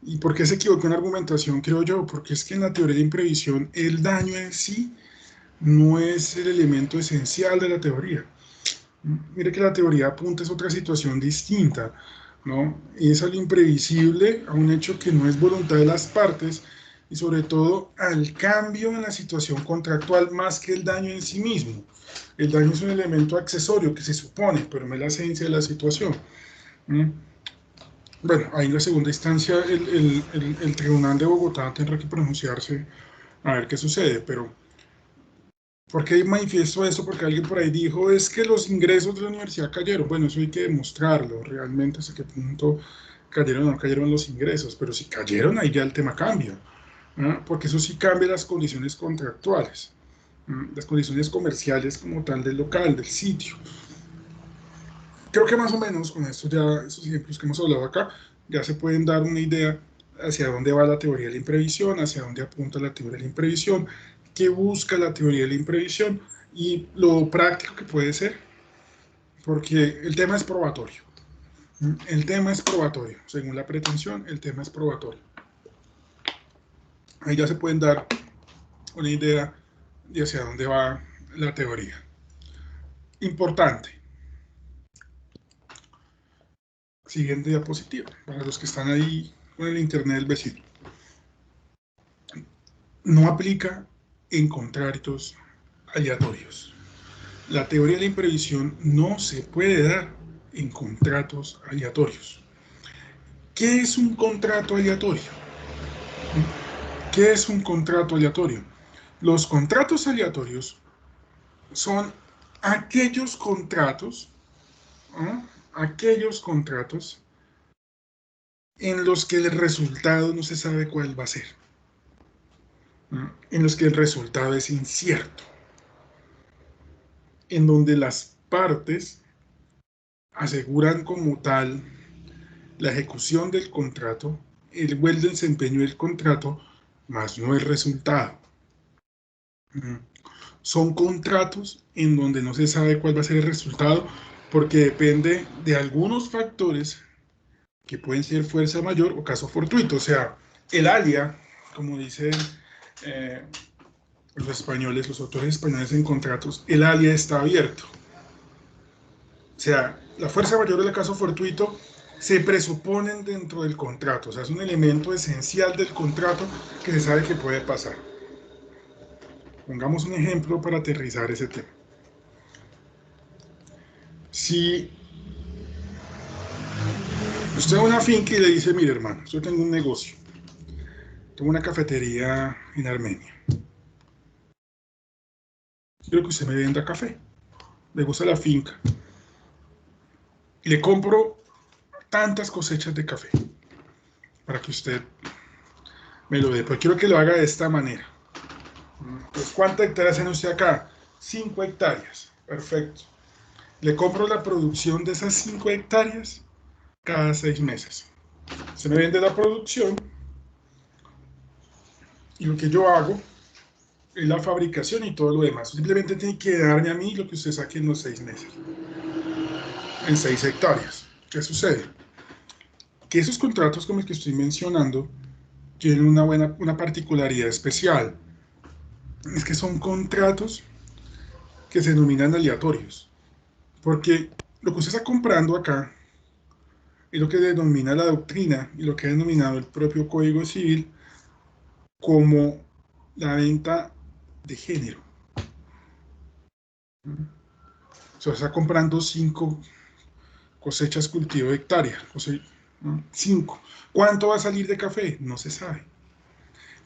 ¿Y por qué se equivocó en la argumentación, creo yo? Porque es que en la teoría de imprevisión el daño en sí no es el elemento esencial de la teoría. Mire que la teoría apunta a otra situación distinta, ¿no? Y es al imprevisible, a un hecho que no es voluntad de las partes y sobre todo al cambio en la situación contractual más que el daño en sí mismo. El daño es un elemento accesorio que se supone, pero no es la esencia de la situación. Bueno, ahí en la segunda instancia el Tribunal de Bogotá tendrá que pronunciarse a ver qué sucede, pero ¿por qué manifiesto eso? Porque alguien por ahí dijo, es que los ingresos de la universidad cayeron. Bueno, eso hay que demostrarlo, realmente hasta qué punto cayeron o no cayeron los ingresos, pero si cayeron, ahí ya el tema cambia, porque eso sí cambia las condiciones contractuales, las condiciones comerciales como tal del local, del sitio. Creo que más o menos con esto ya, esos ejemplos que hemos hablado acá, ya se pueden dar una idea hacia dónde va la teoría de la imprevisión, hacia dónde apunta la teoría de la imprevisión, qué busca la teoría de la imprevisión y lo práctico que puede ser, porque el tema es probatorio. El tema es probatorio, según la pretensión, el tema es probatorio. Ahí ya se pueden dar una idea de hacia dónde va la teoría. Importante. Siguiente diapositiva, para los que están ahí con el internet del vecino. No aplica en contratos aleatorios. La teoría de la imprevisión no se puede dar en contratos aleatorios. ¿Qué es un contrato aleatorio? ¿Qué es un contrato aleatorio? Los contratos aleatorios son aquellos contratos, en los que el resultado no se sabe cuál va a ser, en los que el resultado es incierto, en donde las partes aseguran como tal la ejecución del contrato, el buen desempeño del contrato, más no el resultado. Son contratos en donde no se sabe cuál va a ser el resultado porque depende de algunos factores que pueden ser fuerza mayor o caso fortuito. O sea, el alia, como dicen los españoles, los autores españoles en contratos, el alia está abierto. O sea, la fuerza mayor o el caso fortuito se presuponen dentro del contrato. O sea, es un elemento esencial del contrato que se sabe que puede pasar. Pongamos un ejemplo para aterrizar ese tema. Si usted va a una finca y le dice, mire hermano, yo tengo un negocio, tengo una cafetería en Armenia, quiero que usted me venda café, le gusta la finca, y le compro tantas cosechas de café para que usted me lo dé, pero quiero que lo haga de esta manera. Pues, ¿cuántas hectáreas tiene usted acá? 5 hectáreas, perfecto. Le compro la producción de esas 5 hectáreas cada 6 meses. Se me vende la producción y lo que yo hago es la fabricación y todo lo demás. Simplemente tiene que darme a mí lo que usted saque en los 6 meses. En 6 hectáreas. ¿Qué sucede? Que esos contratos como el que estoy mencionando tienen una particularidad especial. Es que son contratos que se denominan aleatorios. Porque lo que usted está comprando acá es lo que denomina la doctrina y lo que ha denominado el propio Código Civil como la venta de género. O sea, está comprando 5 cosechas cultivo de hectárea. 5. ¿Cuánto va a salir de café? No se sabe.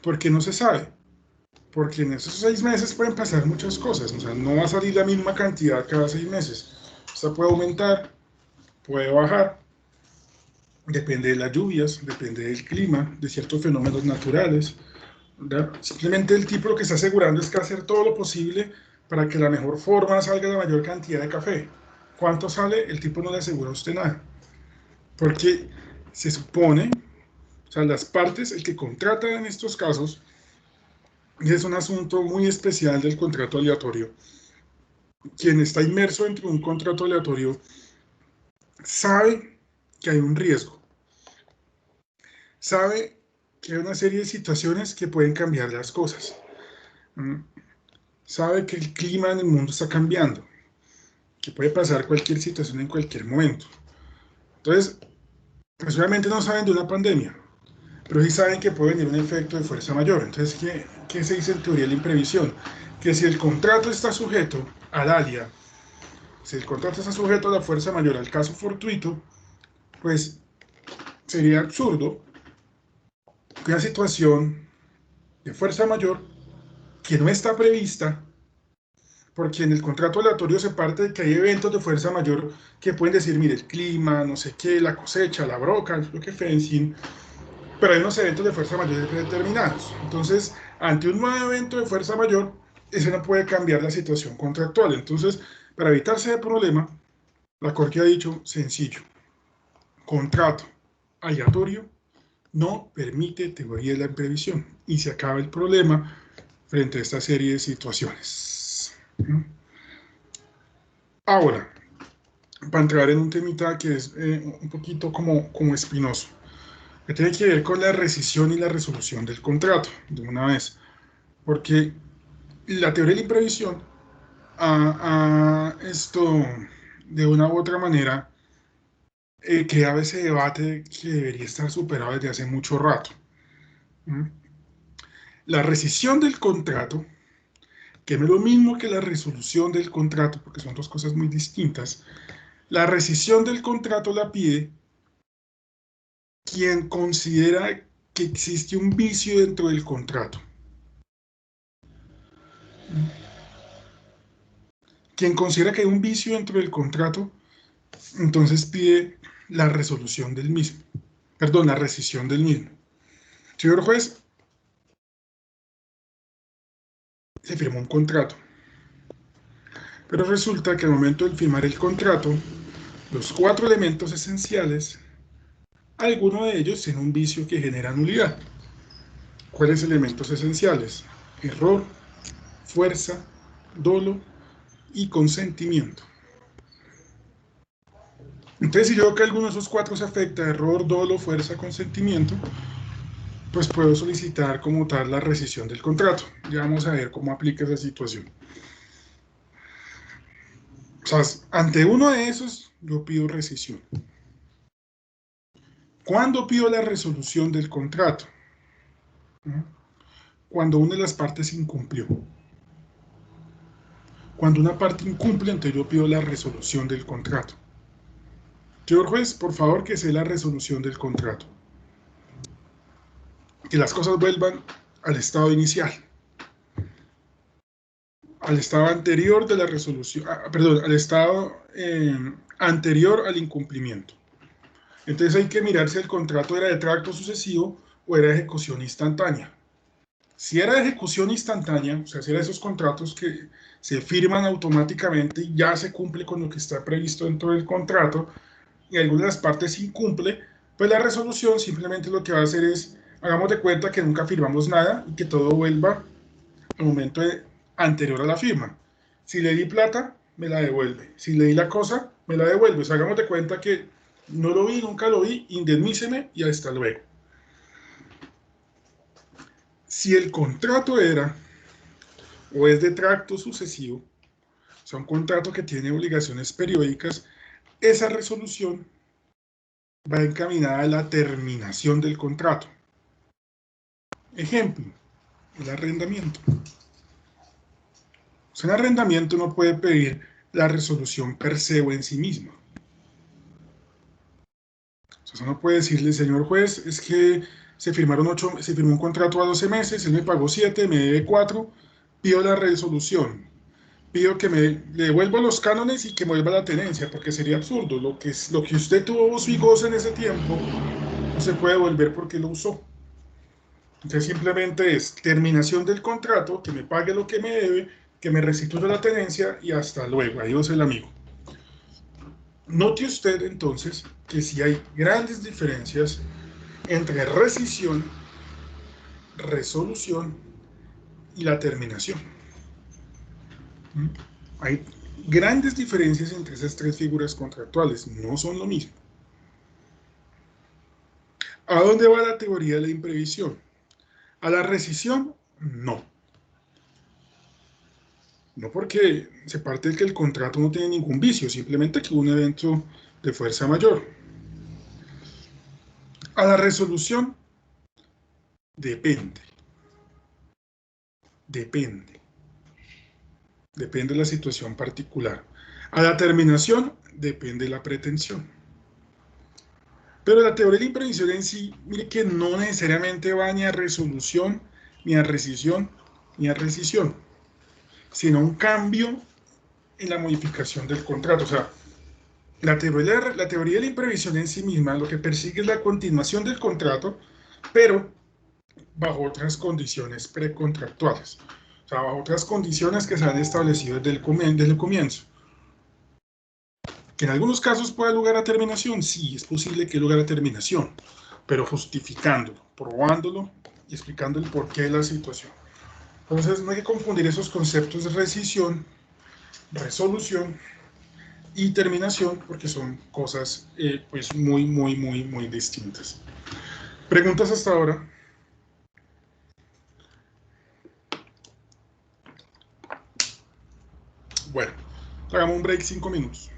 ¿Por qué no se sabe? Porque en esos 6 meses pueden pasar muchas cosas. O sea, no va a salir la misma cantidad cada 6 meses. O sea, puede aumentar, puede bajar. Depende de las lluvias, depende del clima, de ciertos fenómenos naturales, ¿verdad? Simplemente el tipo lo que está asegurando es que hacer todo lo posible para que la mejor forma salga la mayor cantidad de café. ¿Cuánto sale? El tipo no le asegura a usted nada. Porque se supone, o sea, las partes, el que contrata en estos casos, y es un asunto muy especial del contrato aleatorio, quien está inmerso dentro de un contrato aleatorio sabe que hay un riesgo. Sabe que hay una serie de situaciones que pueden cambiar las cosas. Sabe que el clima en el mundo está cambiando, que puede pasar cualquier situación en cualquier momento. Entonces, pues obviamente no saben de una pandemia, pero sí saben que puede venir un efecto de fuerza mayor. Entonces, ¿qué se dice en teoría de la imprevisión? Que si el contrato está sujeto al alia, si el contrato está sujeto a la fuerza mayor, al caso fortuito, pues sería absurdo que una situación de fuerza mayor que no está prevista, porque en el contrato aleatorio se parte de que hay eventos de fuerza mayor que pueden decir, mire, el clima, no sé qué, la cosecha, la broca, lo que fuera, en fin, pero hay unos eventos de fuerza mayor predeterminados. Entonces, ante un nuevo evento de fuerza mayor, ese no puede cambiar la situación contractual. Entonces, para evitarse el problema, la Corte ha dicho sencillo: contrato aleatorio no permite teoría de la imprevisión, y se acaba el problema frente a esta serie de situaciones. Ahora, para entrar en un temita que es un poquito como espinoso, que tiene que ver con la rescisión y la resolución del contrato, de una vez, porque la teoría de la imprevisión esto, de una u otra manera, creaba ese debate que debería estar superado desde hace mucho rato. La rescisión del contrato, que no es lo mismo que la resolución del contrato, porque son dos cosas muy distintas. La rescisión del contrato la pide quien considera que existe un vicio dentro del contrato. Quien considera que hay un vicio dentro del contrato, entonces pide la resolución del mismo. Perdón, la rescisión del mismo. Señor juez, se firmó un contrato, pero resulta que al momento de firmar el contrato, los 4 elementos esenciales, alguno de ellos tiene un vicio que genera nulidad. ¿Cuáles elementos esenciales? Error, fuerza, dolo y consentimiento. Entonces, si yo veo que alguno de esos 4 se afecta, error, dolo, fuerza, consentimiento, pues puedo solicitar como tal la rescisión del contrato. Ya vamos a ver cómo aplica esa situación. O sea, ante uno de esos, yo pido rescisión. ¿Cuándo pido la resolución del contrato? Cuando una de las partes incumplió. Cuando una parte incumple, entonces yo pido la resolución del contrato. Señor juez, por favor, que sea la resolución del contrato. Que las cosas vuelvan al estado inicial. Al estado anterior de la resolución, perdón, al estado anterior al incumplimiento. Entonces hay que mirar si el contrato era de tracto sucesivo o era de ejecución instantánea. Si era de ejecución instantánea, o sea, si era de esos contratos que se firman automáticamente y ya se cumple con lo que está previsto dentro del contrato, y alguna de las partes incumple, pues la resolución simplemente lo que va a hacer es, hagamos de cuenta que nunca firmamos nada y que todo vuelva al momento anterior a la firma. Si le di plata, me la devuelve. Si le di la cosa, me la devuelve. O sea, hagamos de cuenta que no lo vi, nunca lo vi, indemníceme y hasta luego. Si el contrato era o es de tracto sucesivo, o sea, un contrato que tiene obligaciones periódicas, esa resolución va encaminada a la terminación del contrato. Ejemplo, el arrendamiento. O sea, un arrendamiento no puede pedir la resolución per se o en sí misma. O sea, no puede decirle, señor juez, es que se firmó un contrato a 12 meses, él me pagó 7, me debe 4, pido la resolución. Pido que le devuelva los cánones y que me vuelva la tenencia, porque sería absurdo. Lo que usted tuvo su y goce en ese tiempo, no se puede devolver porque lo usó. Entonces simplemente es terminación del contrato, que me pague lo que me debe, que me restituya la tenencia y hasta luego. Adiós el amigo. Note usted entonces que sí hay grandes diferencias entre rescisión, resolución y la terminación. Hay grandes diferencias entre esas 3 figuras contractuales, no son lo mismo. ¿A dónde va la teoría de la imprevisión? ¿A la rescisión? No. No, porque se parte de que el contrato no tiene ningún vicio, simplemente que hubo un evento de fuerza mayor. A la resolución, depende. Depende de la situación particular. A la terminación, depende de la pretensión. Pero la teoría de la imprevisión en sí, mire que no necesariamente va ni a resolución, ni a rescisión, ni a rescisión, sino un cambio en la modificación del contrato. O sea, la teoría de la imprevisión en sí misma lo que persigue es la continuación del contrato, pero bajo otras condiciones precontractuales, o sea, bajo otras condiciones que se han establecido desde el comienzo. Que en algunos casos pueda lugar a terminación, sí, es posible que dé lugar a terminación, pero justificándolo, probándolo y explicando el porqué de la situación. Entonces no hay que confundir esos conceptos de rescisión, resolución y terminación, porque son cosas pues muy distintas. ¿Preguntas hasta ahora? Bueno, hagamos un break 5 minutos.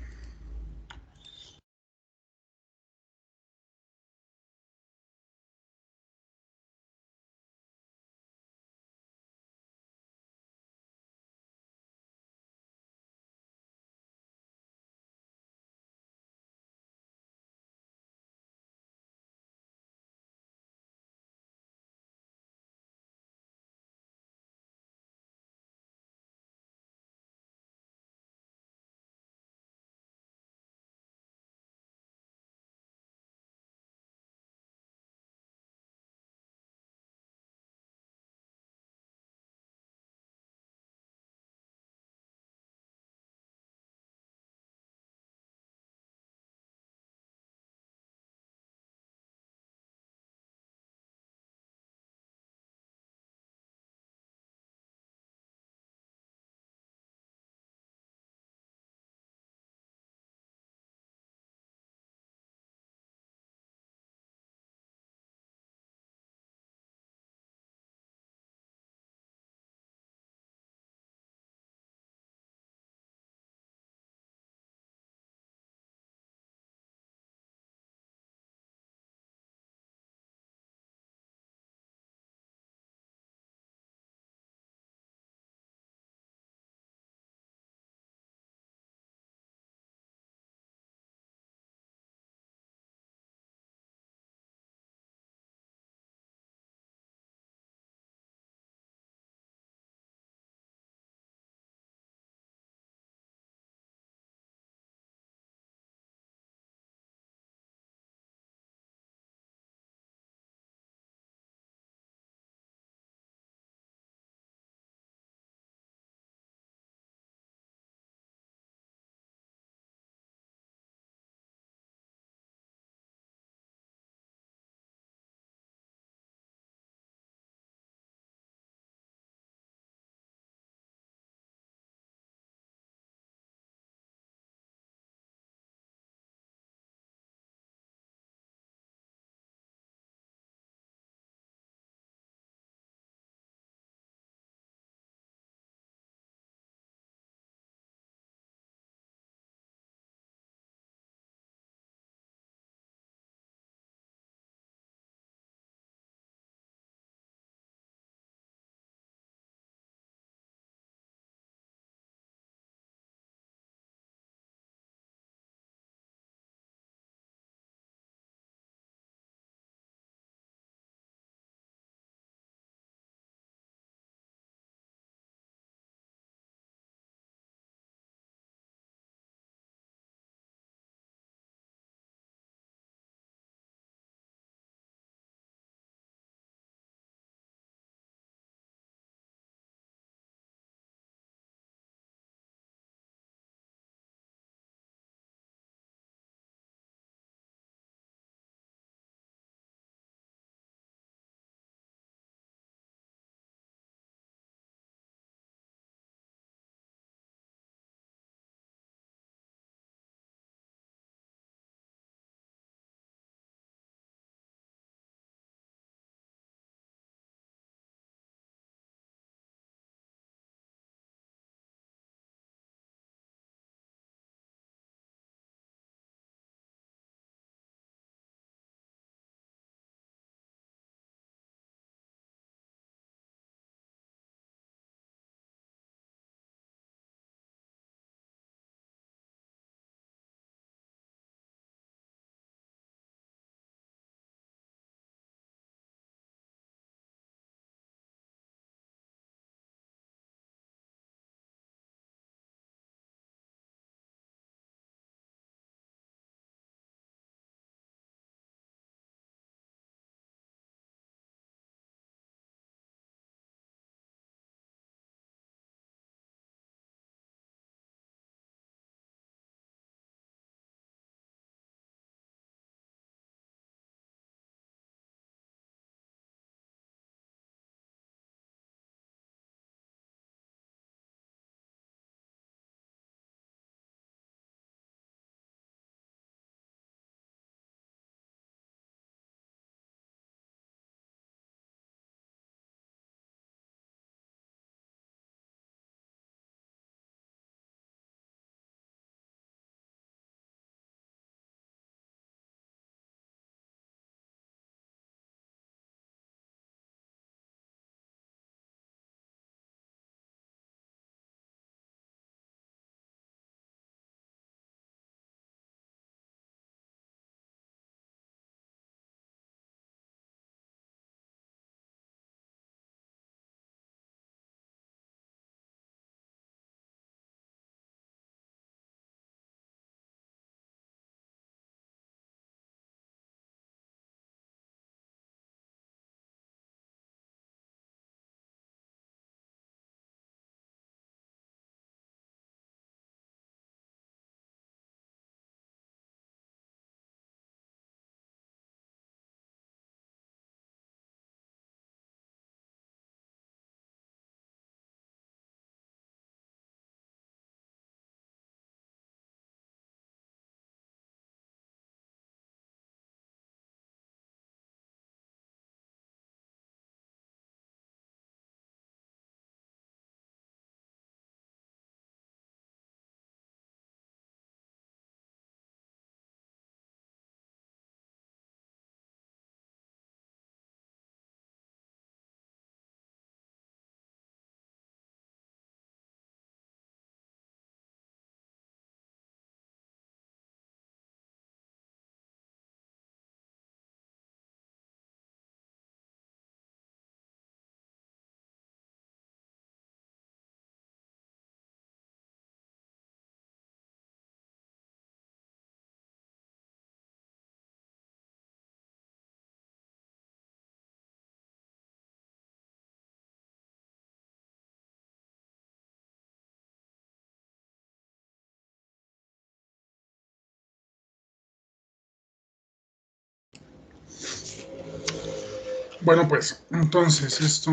Bueno, pues entonces esto,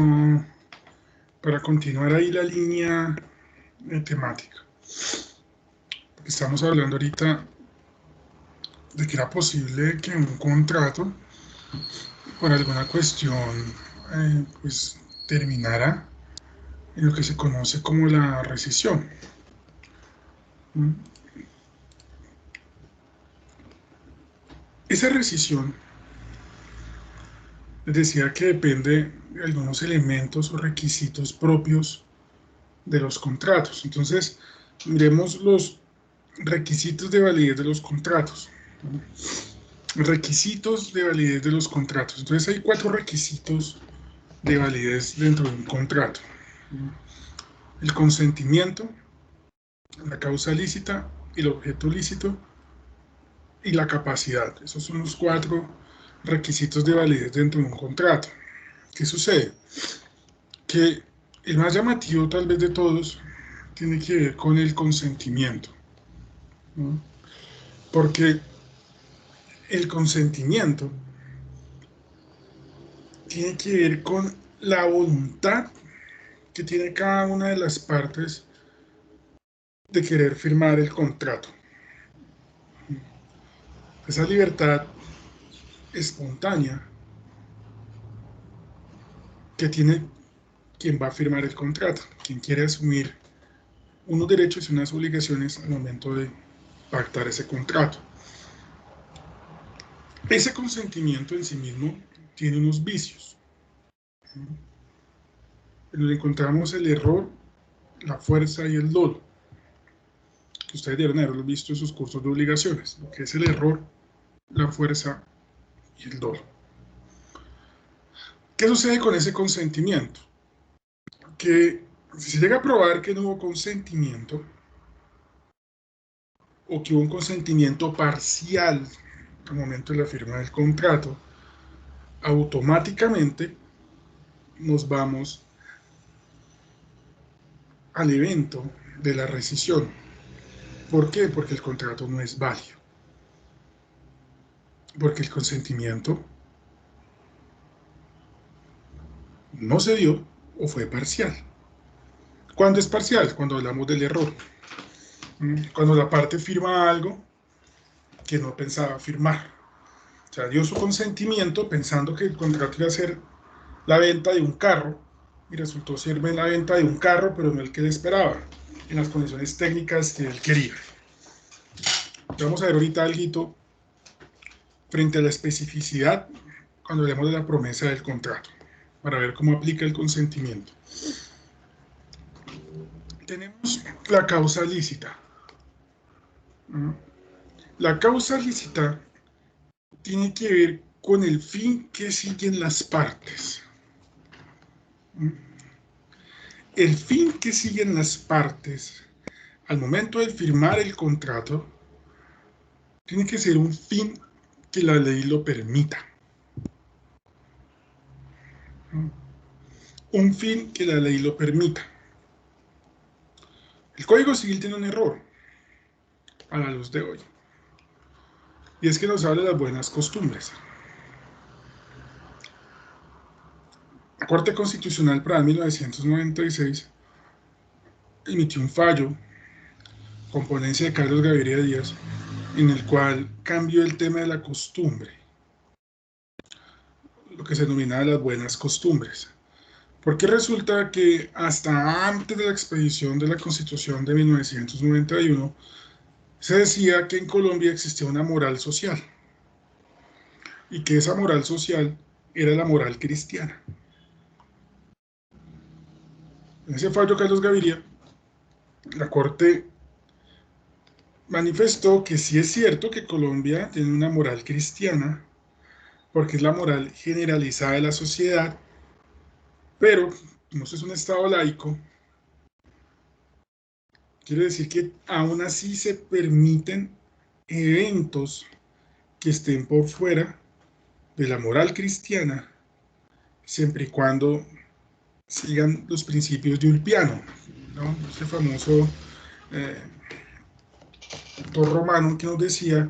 para continuar ahí la línea temática, estamos hablando ahorita de que era posible que un contrato, por alguna cuestión, pues terminara en lo que se conoce como la rescisión. Esa rescisión, les decía que depende de algunos elementos o requisitos propios de los contratos. Entonces, miremos los requisitos de validez de los contratos. Requisitos de validez de los contratos. Entonces, hay 4 requisitos de validez dentro de un contrato: el consentimiento, la causa lícita, el objeto lícito y la capacidad. Esos son los 4 requisitos de validez dentro de un contrato. ¿Qué sucede? Que el más llamativo tal vez de todos tiene que ver con el consentimiento, ¿no? Porque el consentimiento tiene que ver con la voluntad que tiene cada una de las partes de querer firmar el contrato. Esa libertad espontánea que tiene quien va a firmar el contrato, quien quiere asumir unos derechos y unas obligaciones al momento de pactar ese contrato. Ese consentimiento en sí mismo tiene unos vicios. En donde encontramos el error, la fuerza y el dolo. Ustedes deben haberlo visto en sus cursos de obligaciones, lo que es el error, la fuerza y el dolo. ¿Qué sucede con ese consentimiento? Que si se llega a probar que no hubo consentimiento, o que hubo un consentimiento parcial al momento de la firma del contrato, automáticamente nos vamos al evento de la rescisión. ¿Por qué? Porque el contrato no es válido. Porque el consentimiento no se dio o fue parcial. ¿Cuándo es parcial? Cuando hablamos del error. Cuando la parte firma algo que no pensaba firmar. O sea, dio su consentimiento pensando que el contrato iba a ser la venta de un carro y resultó ser la venta de un carro, pero no el que él esperaba, en las condiciones técnicas que él quería. Vamos a ver ahorita algo frente a la especificidad cuando hablemos de la promesa del contrato, para ver cómo aplica el consentimiento. Tenemos la causa lícita. La causa lícita tiene que ver con el fin que siguen las partes. El fin que siguen las partes al momento de firmar el contrato tiene que ser un fin que la ley lo permita. Un fin que la ley lo permita. El Código Civil tiene un error a la luz de hoy, y es que nos habla de las buenas costumbres. La Corte Constitucional para 1996 emitió un fallo con ponencia de Carlos Gaviria Díaz, en el cual cambió el tema de la costumbre, lo que se denomina las buenas costumbres. Porque resulta que hasta antes de la expedición de la Constitución de 1991, se decía que en Colombia existía una moral social, y que esa moral social era la moral cristiana. En ese fallo Carlos Gaviria, la Corte manifestó que sí es cierto que Colombia tiene una moral cristiana, porque es la moral generalizada de la sociedad, pero como esto es un Estado laico, quiere decir que aún así se permiten eventos que estén por fuera de la moral cristiana, siempre y cuando sigan los principios de Ulpiano, ¿no? Este famoso autor romano que nos decía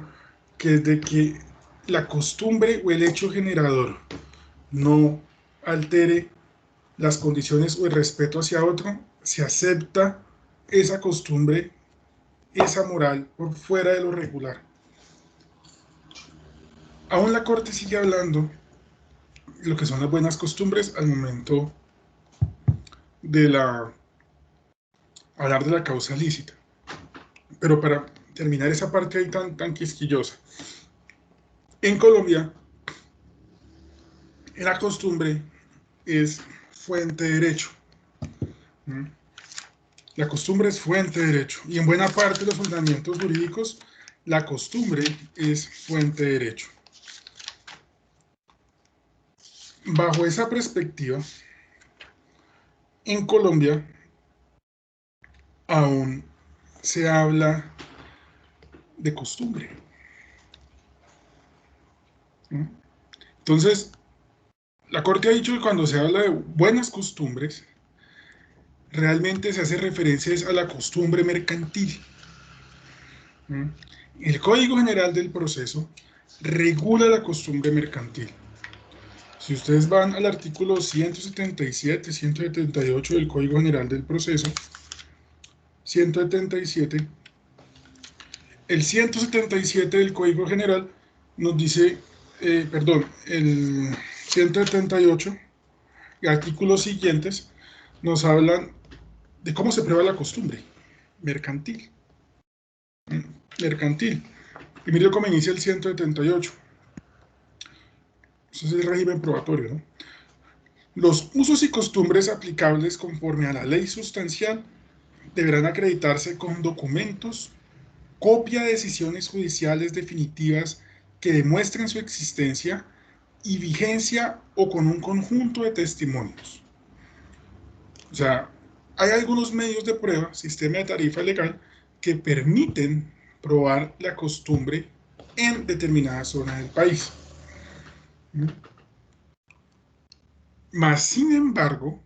que desde que la costumbre o el hecho generador no altere las condiciones o el respeto hacia otro, se acepta esa costumbre, esa moral por fuera de lo regular. Aún la Corte sigue hablando de lo que son las buenas costumbres al momento de hablar de la causa lícita. Pero para terminar esa parte ahí tan quisquillosa, en Colombia, la costumbre es fuente de derecho. La costumbre es fuente de derecho. Y en buena parte de los fundamentos jurídicos, la costumbre es fuente de derecho. Bajo esa perspectiva, en Colombia aún se habla de costumbre. Entonces, la Corte ha dicho que cuando se habla de buenas costumbres, realmente se hace referencia a la costumbre mercantil. El Código General del Proceso regula la costumbre mercantil. Si ustedes van al artículo 177, 178 del Código General del Proceso, 177, el 177 del Código General nos dice, el 178 y artículos siguientes nos hablan de cómo se prueba la costumbre mercantil. Y mire cómo inicia el 178. Eso es el régimen probatorio, ¿no? Los usos y costumbres aplicables conforme a la ley sustancial deberán acreditarse con documentos, copia de decisiones judiciales definitivas que demuestren su existencia y vigencia o con un conjunto de testimonios. O sea, hay algunos medios de prueba, sistema de tarifa legal, que permiten probar la costumbre en determinada zona del país. Más sin embargo,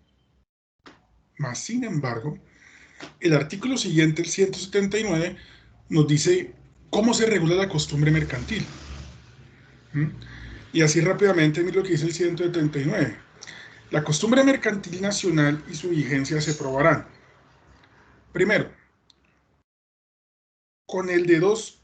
el artículo siguiente, el 179, nos dice cómo se regula la costumbre mercantil. Y así rápidamente, mire lo que dice el 179. La costumbre mercantil nacional y su vigencia se probarán. Primero, con el de 2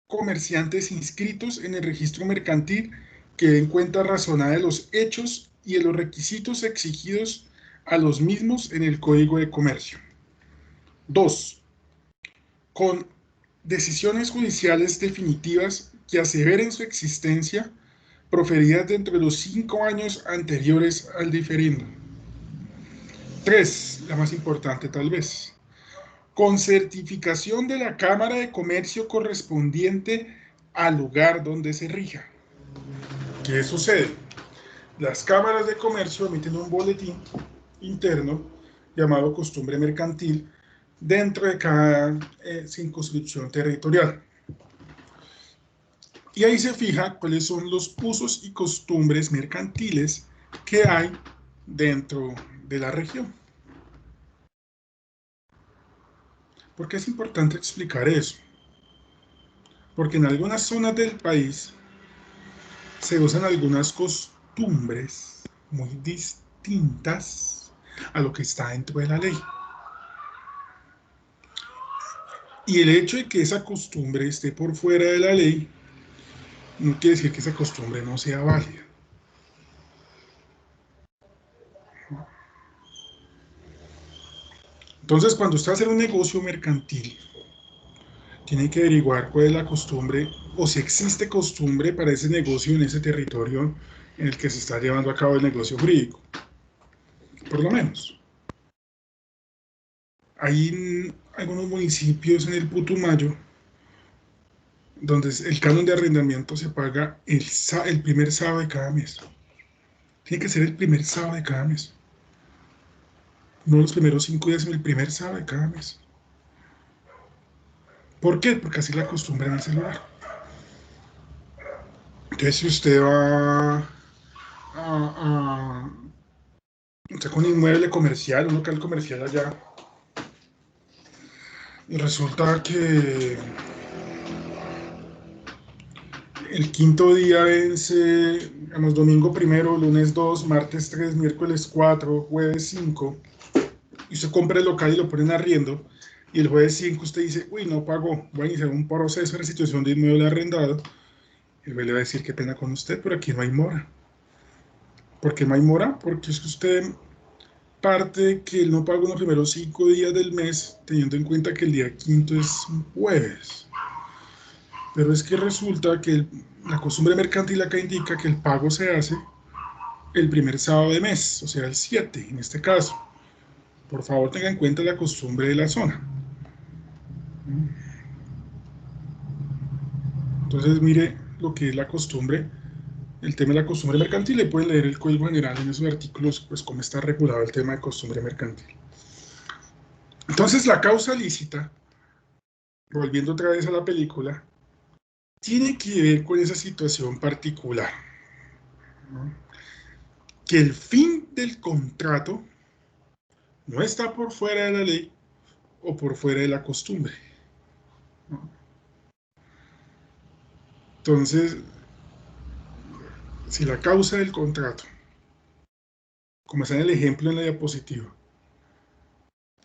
comerciantes inscritos en el registro mercantil que den cuenta razonada de los hechos y de los requisitos exigidos a los mismos en el Código de Comercio. 2. Con decisiones judiciales definitivas que aseveren su existencia proferidas dentro de los 5 años anteriores al diferendo. 3. La más importante tal vez. Con certificación de la Cámara de Comercio correspondiente al lugar donde se rija. ¿Qué sucede? Las cámaras de comercio emiten un boletín interno llamado costumbre mercantil dentro de cada circunscripción territorial. Y ahí se fija cuáles son los usos y costumbres mercantiles que hay dentro de la región. ¿Por qué es importante explicar eso? Porque en algunas zonas del país se usan algunas costumbres muy distintas a lo que está dentro de la ley. Y el hecho de que esa costumbre esté por fuera de la ley no quiere decir que esa costumbre no sea válida. Entonces, cuando usted hace un negocio mercantil, tiene que averiguar cuál es la costumbre o si existe costumbre para ese negocio en ese territorio en el que se está llevando a cabo el negocio jurídico. Por lo menos. Hay algunos municipios en el Putumayo donde el canon de arrendamiento se paga el primer sábado de cada mes. Tiene que ser el primer sábado de cada mes. No los primeros 5 días, sino el primer sábado de cada mes. ¿Por qué? Porque así la costumbre en ese lugar. Entonces, si usted va está con un inmueble comercial, un local comercial allá, y resulta que el quinto día vence, digamos, domingo 1, lunes 2, martes 3, miércoles 4, jueves 5, y usted compra el local y lo pone en arriendo, y el jueves 5 usted dice, uy, no pagó, voy a iniciar un proceso de restitución de inmueble arrendado, el juez le va a decir, qué pena con usted, pero aquí no hay mora. ¿Por qué no hay mora? Porque es que usted parte de que él no pagó los primeros 5 días del mes, teniendo en cuenta que el día quinto es un jueves. Pero es que resulta que la costumbre mercantil acá indica que el pago se hace el primer sábado de mes, o sea, el 7 en este caso. Por favor, tenga en cuenta la costumbre de la zona. Entonces, mire lo que es la costumbre, el tema de la costumbre mercantil. Le pueden leer el Código General en esos artículos, pues cómo está regulado el tema de costumbre mercantil. Entonces, la causa lícita, volviendo otra vez a la película, tiene que ver con esa situación particular, ¿no? Que el fin del contrato no está por fuera de la ley o por fuera de la costumbre, ¿no? Entonces, si la causa del contrato, como está en el ejemplo en la diapositiva,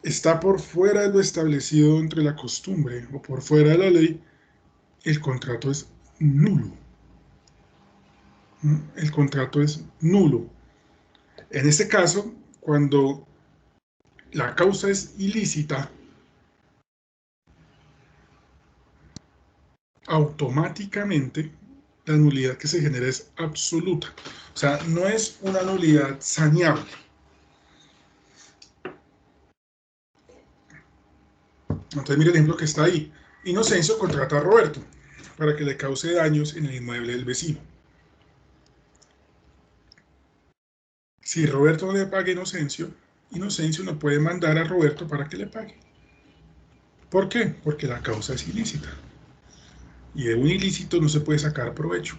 está por fuera de lo establecido entre la costumbre o por fuera de la ley, el contrato es nulo. ¿No? El contrato es nulo. En este caso, cuando la causa es ilícita, automáticamente la nulidad que se genera es absoluta. O sea, no es una nulidad saneable. Entonces, mire el ejemplo que está ahí. Inocencio contrata a Roberto para que le cause daños en el inmueble del vecino. Si Roberto no le paga a Inocencio, Inocencio no puede mandar a Roberto para que le pague. ¿Por qué? Porque la causa es ilícita. Y de un ilícito no se puede sacar provecho.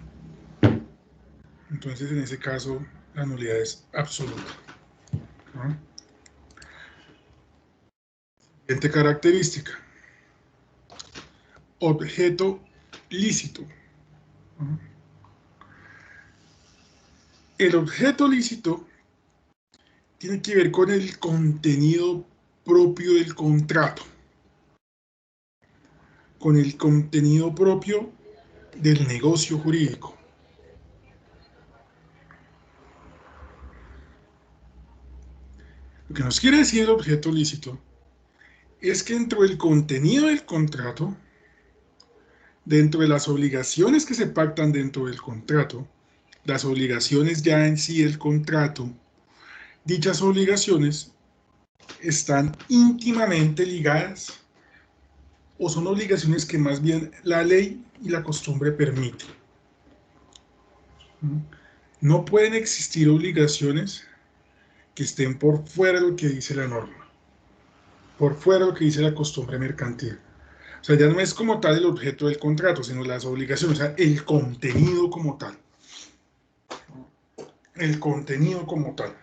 Entonces, en ese caso, la nulidad es absoluta, ¿no? Siguiente característica. Objeto lícito, ¿no? El objeto lícito tiene que ver con el contenido propio del contrato, con el contenido propio del negocio jurídico. Lo que nos quiere decir el objeto lícito es que dentro del contenido del contrato, dentro de las obligaciones que se pactan dentro del contrato, las obligaciones ya en sí del contrato, dichas obligaciones están íntimamente ligadas o son obligaciones que más bien la ley y la costumbre permiten. No pueden existir obligaciones que estén por fuera de lo que dice la norma, por fuera de lo que dice la costumbre mercantil. O sea, ya no es como tal el objeto del contrato, sino las obligaciones, o sea, el contenido como tal. El contenido como tal.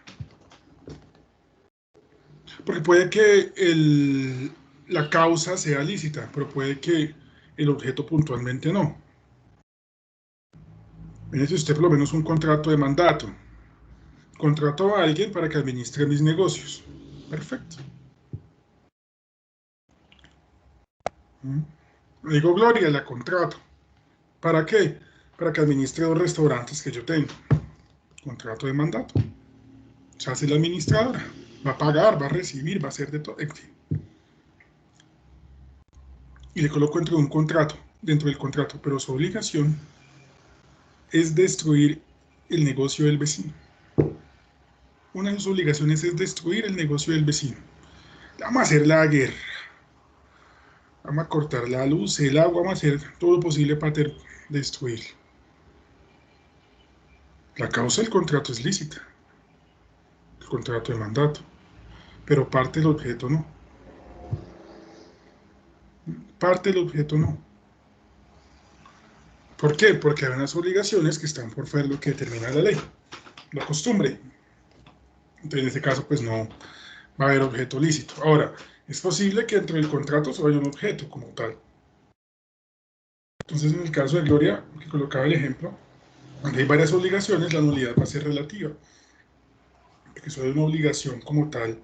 Porque puede que la causa sea lícita, pero puede que el objeto puntualmente no. Mire, si usted por lo menos un contrato de mandato. Contrato a alguien para que administre mis negocios. Perfecto. Digo, Gloria, la contrato. ¿Para qué? Para que administre 2 restaurantes que yo tengo. Contrato de mandato. Se hace la administradora. Va a pagar, va a recibir, va a hacer de todo. En fin. Y le coloco dentro del contrato, pero su obligación es destruir el negocio del vecino. Una de sus obligaciones es destruir el negocio del vecino. Vamos a hacer la guerra. Vamos a cortar la luz, el agua, vamos a hacer todo lo posible para destruir. La causa del contrato es lícita. El contrato de mandato. Pero parte del objeto no. Parte del objeto no. ¿Por qué? Porque hay unas obligaciones que están por fuera de lo que determina la ley, la costumbre. Entonces, en este caso, pues no va a haber objeto lícito. Ahora, es posible que dentro del contrato solo haya un objeto como tal. Entonces, en el caso de Gloria, que colocaba el ejemplo, aunque hay varias obligaciones, la nulidad va a ser relativa, porque eso es una obligación como tal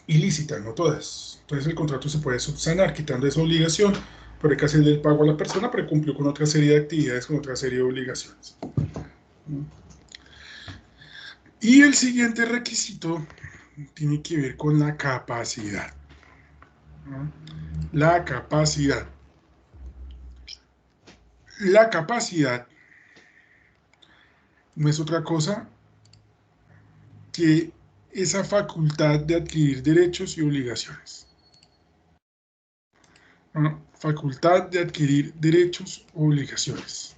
ilícita, no todas. Entonces el contrato se puede subsanar quitando esa obligación, pero hay que hacerle el pago a la persona, pero cumplió con otra serie de actividades, con otra serie de obligaciones. Y el siguiente requisito tiene que ver con la capacidad. La capacidad. La capacidad no es otra cosa que esa facultad de adquirir derechos y obligaciones. Facultad de adquirir derechos o obligaciones.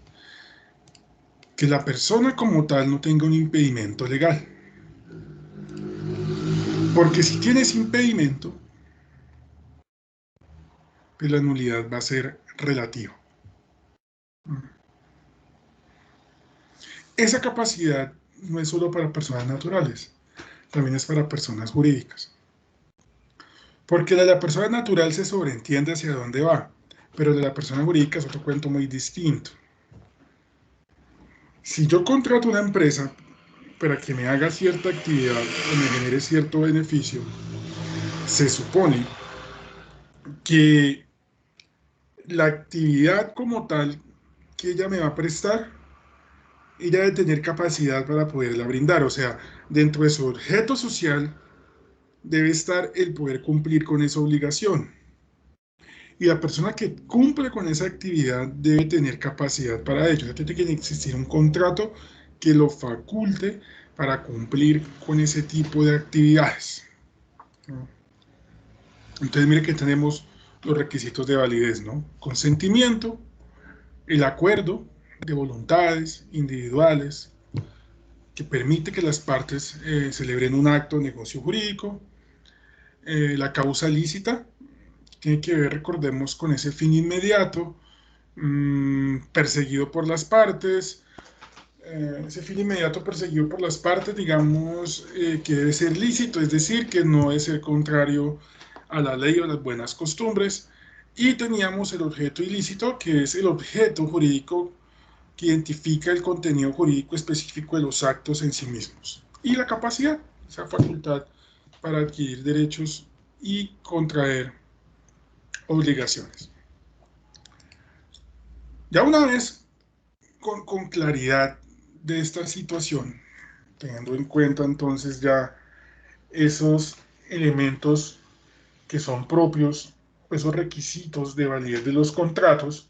Que la persona como tal no tenga un impedimento legal. Porque si tienes impedimento, pues la nulidad va a ser relativa. Esa capacidad no es solo para personas naturales, también es para personas jurídicas. Porque la de la persona natural se sobreentiende hacia dónde va, pero de la persona jurídica es otro cuento muy distinto. Si yo contrato una empresa para que me haga cierta actividad o me genere cierto beneficio, se supone que la actividad como tal que ella me va a prestar, ella debe tener capacidad para poderla brindar. O sea, dentro de su objeto social debe estar el poder cumplir con esa obligación. Y la persona que cumple con esa actividad debe tener capacidad para ello. O sea, tiene que existir un contrato que lo faculte para cumplir con ese tipo de actividades. Entonces, mire que tenemos los requisitos de validez, ¿no? Consentimiento, el acuerdo de voluntades individuales que permite que las partes celebren un acto o negocio jurídico, la causa lícita, tiene que ver, recordemos, con ese fin inmediato, perseguido por las partes, ese fin inmediato perseguido por las partes, digamos, que debe ser lícito, es decir, que no debe ser contrario a la ley o a las buenas costumbres, y teníamos el objeto ilícito, que es el objeto jurídico que identifica el contenido jurídico específico de los actos en sí mismos, y la capacidad, esa facultad para adquirir derechos y contraer obligaciones. Ya una vez con claridad de esta situación, teniendo en cuenta entonces ya esos elementos que son propios, esos requisitos de validez de los contratos,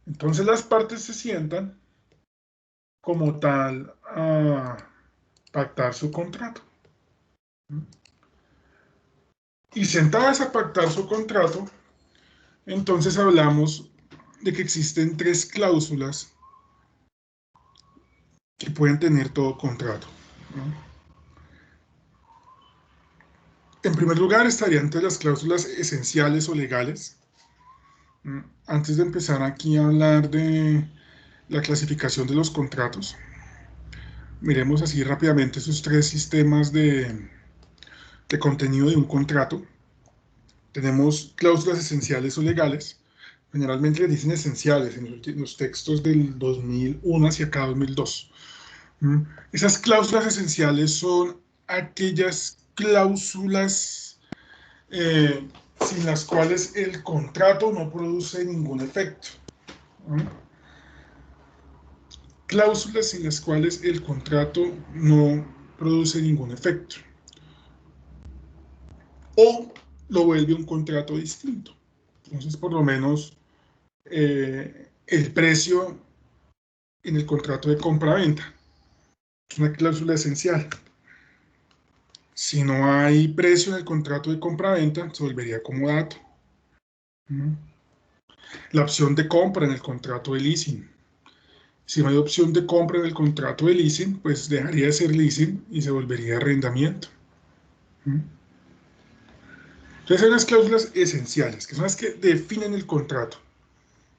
entonces las partes se sientan como tal a pactar su contrato. Y sentadas a pactar su contrato, entonces hablamos de que existen 3 cláusulas que pueden tener todo contrato. En primer lugar, estarían entre las cláusulas esenciales o legales. Antes de empezar aquí a hablar de la clasificación de los contratos, miremos así rápidamente esos 3 sistemas de contenido de un contrato. Tenemos cláusulas esenciales o legales. Generalmente le dicen esenciales en los textos del 2001 hacia acá 2002. Esas cláusulas esenciales son aquellas cláusulas sin las cuales el contrato no produce ningún efecto. Cláusulas sin las cuales el contrato no produce ningún efecto. O lo vuelve un contrato distinto. Entonces, por lo menos, el precio en el contrato de compra-venta es una cláusula esencial. Si no hay precio en el contrato de compra-venta, se volvería como dato. La opción de compra en el contrato de leasing. Si no hay opción de compra en el contrato de leasing, pues dejaría de ser leasing y se volvería arrendamiento. Entonces hay unas cláusulas esenciales, que son las que definen el contrato,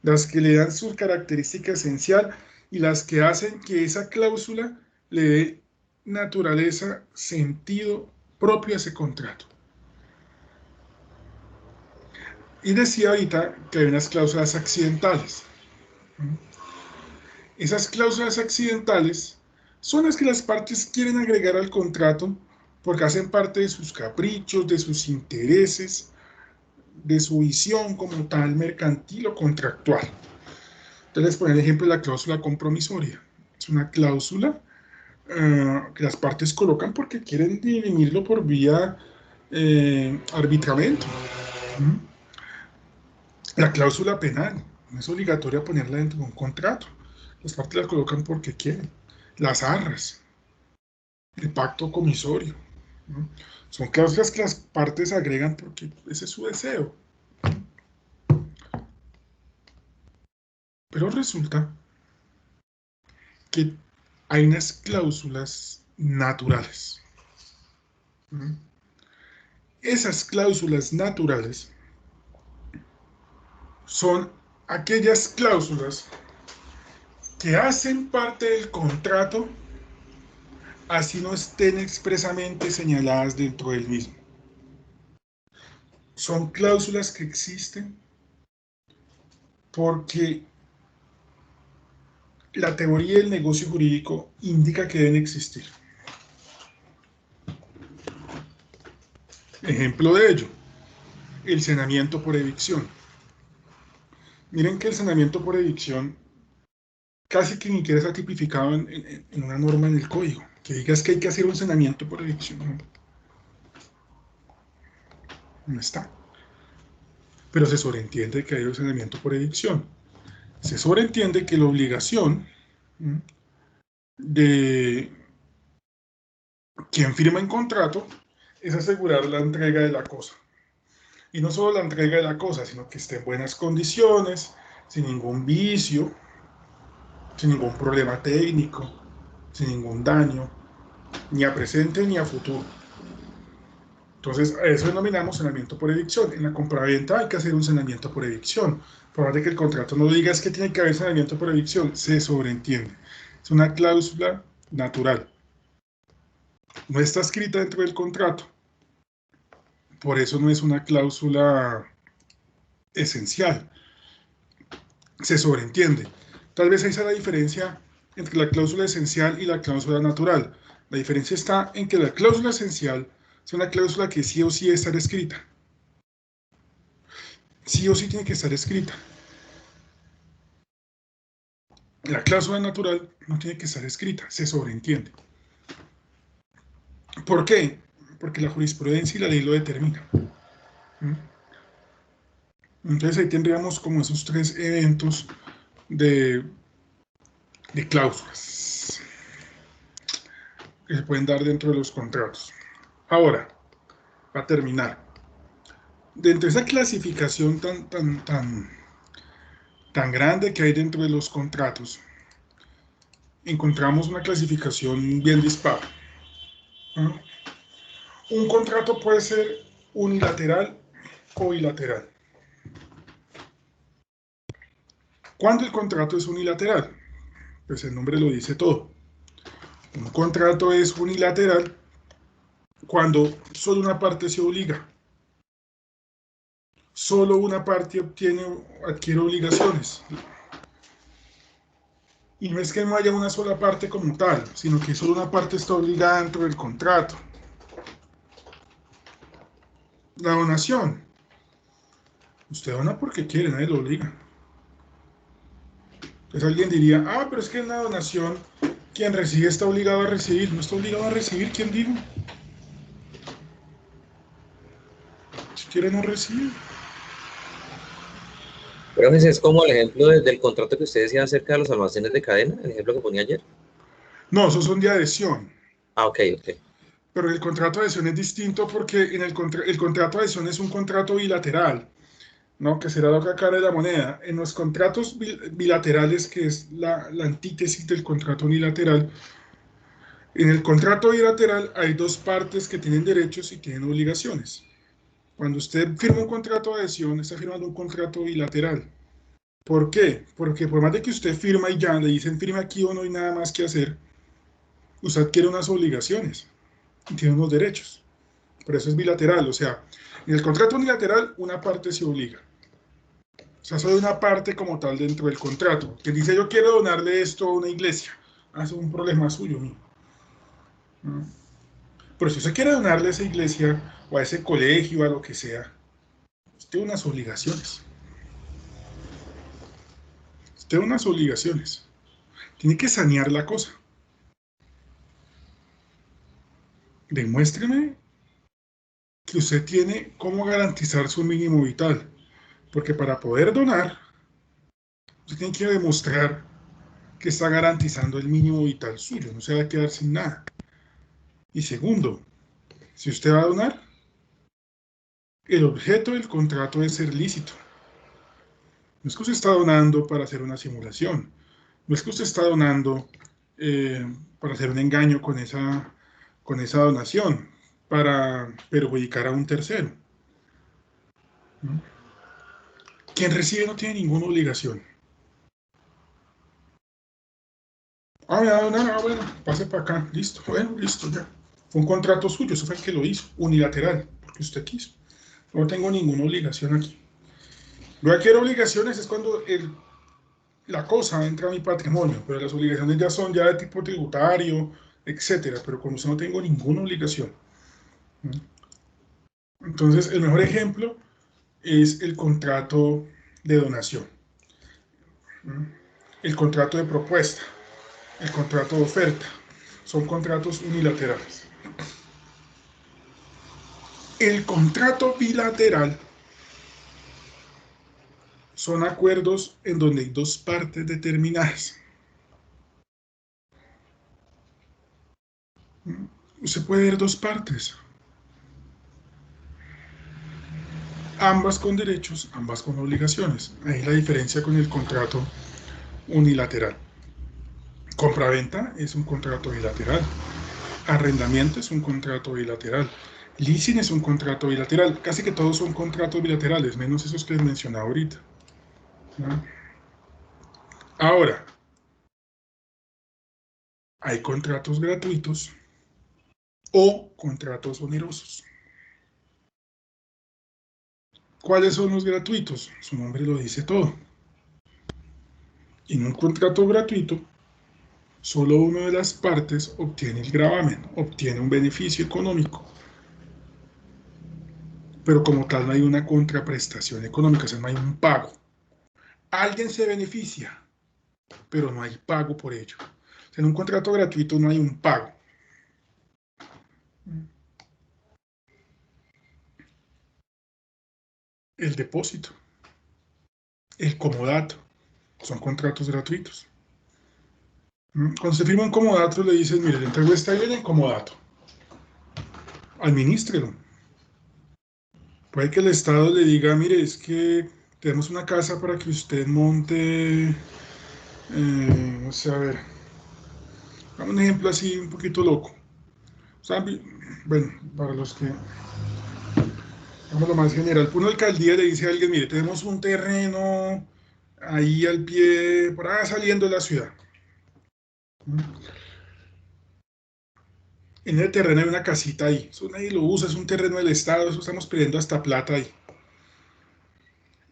las que le dan su característica esencial y las que hacen que esa cláusula le dé naturaleza, sentido propio a ese contrato. Y decía ahorita que hay unas cláusulas accidentales. Esas cláusulas accidentales son las que las partes quieren agregar al contrato porque hacen parte de sus caprichos, de sus intereses, de su visión como tal mercantil o contractual. Entonces les pongo el ejemplo de la cláusula compromisoria. Es una cláusula que las partes colocan porque quieren dirimirlo por vía arbitramiento. La cláusula penal no es obligatoria ponerla dentro de un contrato. Las partes las colocan porque quieren. Las arras, el pacto comisorio, ¿no? Son cláusulas que las partes agregan porque ese es su deseo. Pero resulta que hay unas cláusulas naturales. Esas cláusulas naturales son aquellas cláusulas que hacen parte del contrato, así no estén expresamente señaladas dentro del mismo. Son cláusulas que existen porque la teoría del negocio jurídico indica que deben existir. Ejemplo de ello, el cenamiento por evicción. Miren que el cenamiento por evicción casi que ni siquiera está tipificado en una norma en el código. Que digas que hay que hacer un cenamiento por evicción. No está. Pero se sobreentiende que hay un cenamiento por evicción. Se sobreentiende que la obligación de quien firma en contrato es asegurar la entrega de la cosa. Y no solo la entrega de la cosa, sino que esté en buenas condiciones, sin ningún vicio, sin ningún problema técnico, sin ningún daño, ni a presente ni a futuro. Entonces, a eso denominamos cenamiento por evicción. En la compraventa hay que hacer un cenamiento por evicción. Por más de que el contrato no diga es que tiene que haber cenamiento por evicción, se sobreentiende. Es una cláusula natural. No está escrita dentro del contrato. Por eso no es una cláusula esencial. Se sobreentiende. Tal vez ahí está la diferencia entre la cláusula esencial y la cláusula natural. La diferencia está en que la cláusula esencial es una cláusula que sí o sí debe estar escrita. Sí o sí tiene que estar escrita. La cláusula natural no tiene que estar escrita, se sobreentiende. ¿Por qué? Porque la jurisprudencia y la ley lo determinan. Entonces ahí tendríamos como esos tres eventos de cláusulas que se pueden dar dentro de los contratos. Ahora, para terminar, dentro de esa clasificación tan grande que hay dentro de los contratos, encontramos una clasificación bien dispar. Un contrato puede ser unilateral o bilateral. ¿Cuándo el contrato es unilateral? Pues el nombre lo dice todo. Un contrato es unilateral cuando solo una parte se obliga. Solo una parte adquiere obligaciones. Y no es que no haya una sola parte como tal, sino que solo una parte está obligada dentro del contrato. La donación. Usted dona porque quiere, nadie lo obliga. Entonces alguien diría, pero es que en la donación quien recibe está obligado a recibir. No está obligado a recibir, ¿quién dijo? Si quiere no recibe. Pero ese es como el ejemplo del contrato que usted decía acerca de los almacenes de cadena, el ejemplo que ponía ayer. No, esos son de adhesión. Ok. Pero el contrato de adhesión es distinto porque el contrato de adhesión es un contrato bilateral, ¿no? Que será la otra cara de la moneda. En los contratos bilaterales, que es la antítesis del contrato unilateral, en el contrato bilateral hay dos partes que tienen derechos y tienen obligaciones. Cuando usted firma un contrato de adhesión, está firmando un contrato bilateral. ¿Por qué? Porque por más de que usted firma y ya le dicen firme aquí o no hay nada más que hacer, usted adquiere unas obligaciones y tiene unos derechos. Por eso es bilateral. O sea, en el contrato unilateral una parte se obliga. O sea, soy una parte como tal dentro del contrato. Quien dice yo quiero donarle esto a una iglesia, es un problema suyo mío. Pero si usted quiere donarle a esa iglesia o a ese colegio, a lo que sea, usted tiene unas obligaciones. Usted tiene unas obligaciones. Tiene que sanear la cosa. Demuéstreme que usted tiene cómo garantizar su mínimo vital. Porque para poder donar, usted tiene que demostrar que está garantizando el mínimo vital suyo. No se va a quedar sin nada. Y segundo, si usted va a donar, el objeto del contrato debe ser lícito. No es que usted está donando para hacer una simulación. No es que usted está donando para hacer un engaño con esa donación, para perjudicar a un tercero. ¿No? Quien recibe no tiene ninguna obligación. Me va a donar, bueno, pase para acá, listo, bueno, listo, ya. Fue un contrato suyo, eso fue el que lo hizo, unilateral, porque usted quiso. No tengo ninguna obligación aquí. Lo que quiero obligaciones es cuando la cosa entra a mi patrimonio, pero las obligaciones ya son de tipo tributario, etcétera, pero con usted no tengo ninguna obligación. Entonces, el mejor ejemplo es el contrato de donación, el contrato de propuesta, el contrato de oferta. Son contratos unilaterales. El contrato bilateral son acuerdos en donde hay dos partes determinadas. Usted puede ver dos partes, ambas con derechos, ambas con obligaciones. Ahí es la diferencia con el contrato unilateral. Compraventa es un contrato bilateral. Arrendamiento es un contrato bilateral. Leasing es un contrato bilateral. Casi que todos son contratos bilaterales, menos esos que les mencionaba ahorita. ¿No? Ahora, hay contratos gratuitos o contratos onerosos. ¿Cuáles son los gratuitos? Su nombre lo dice todo. En un contrato gratuito, solo una de las partes obtiene el gravamen, obtiene un beneficio económico. Pero como tal no hay una contraprestación económica, o sea, no hay un pago. Alguien se beneficia, pero no hay pago por ello. O sea, en un contrato gratuito no hay un pago. El depósito, el comodato, son contratos gratuitos. Cuando se firma un comodato le dicen, mire, le entrego esta bien en comodato. Administrelo. Puede que el Estado le diga, mire, es que tenemos una casa para que usted monte, no sé, a ver, dame un ejemplo así un poquito loco. O sea, bueno, para los que, vamos lo más general, una alcaldía le dice a alguien, mire, tenemos un terreno ahí al pie, por ahí saliendo de la ciudad. En el terreno hay una casita ahí, eso nadie lo usa, es un terreno del Estado, eso estamos pidiendo hasta plata ahí.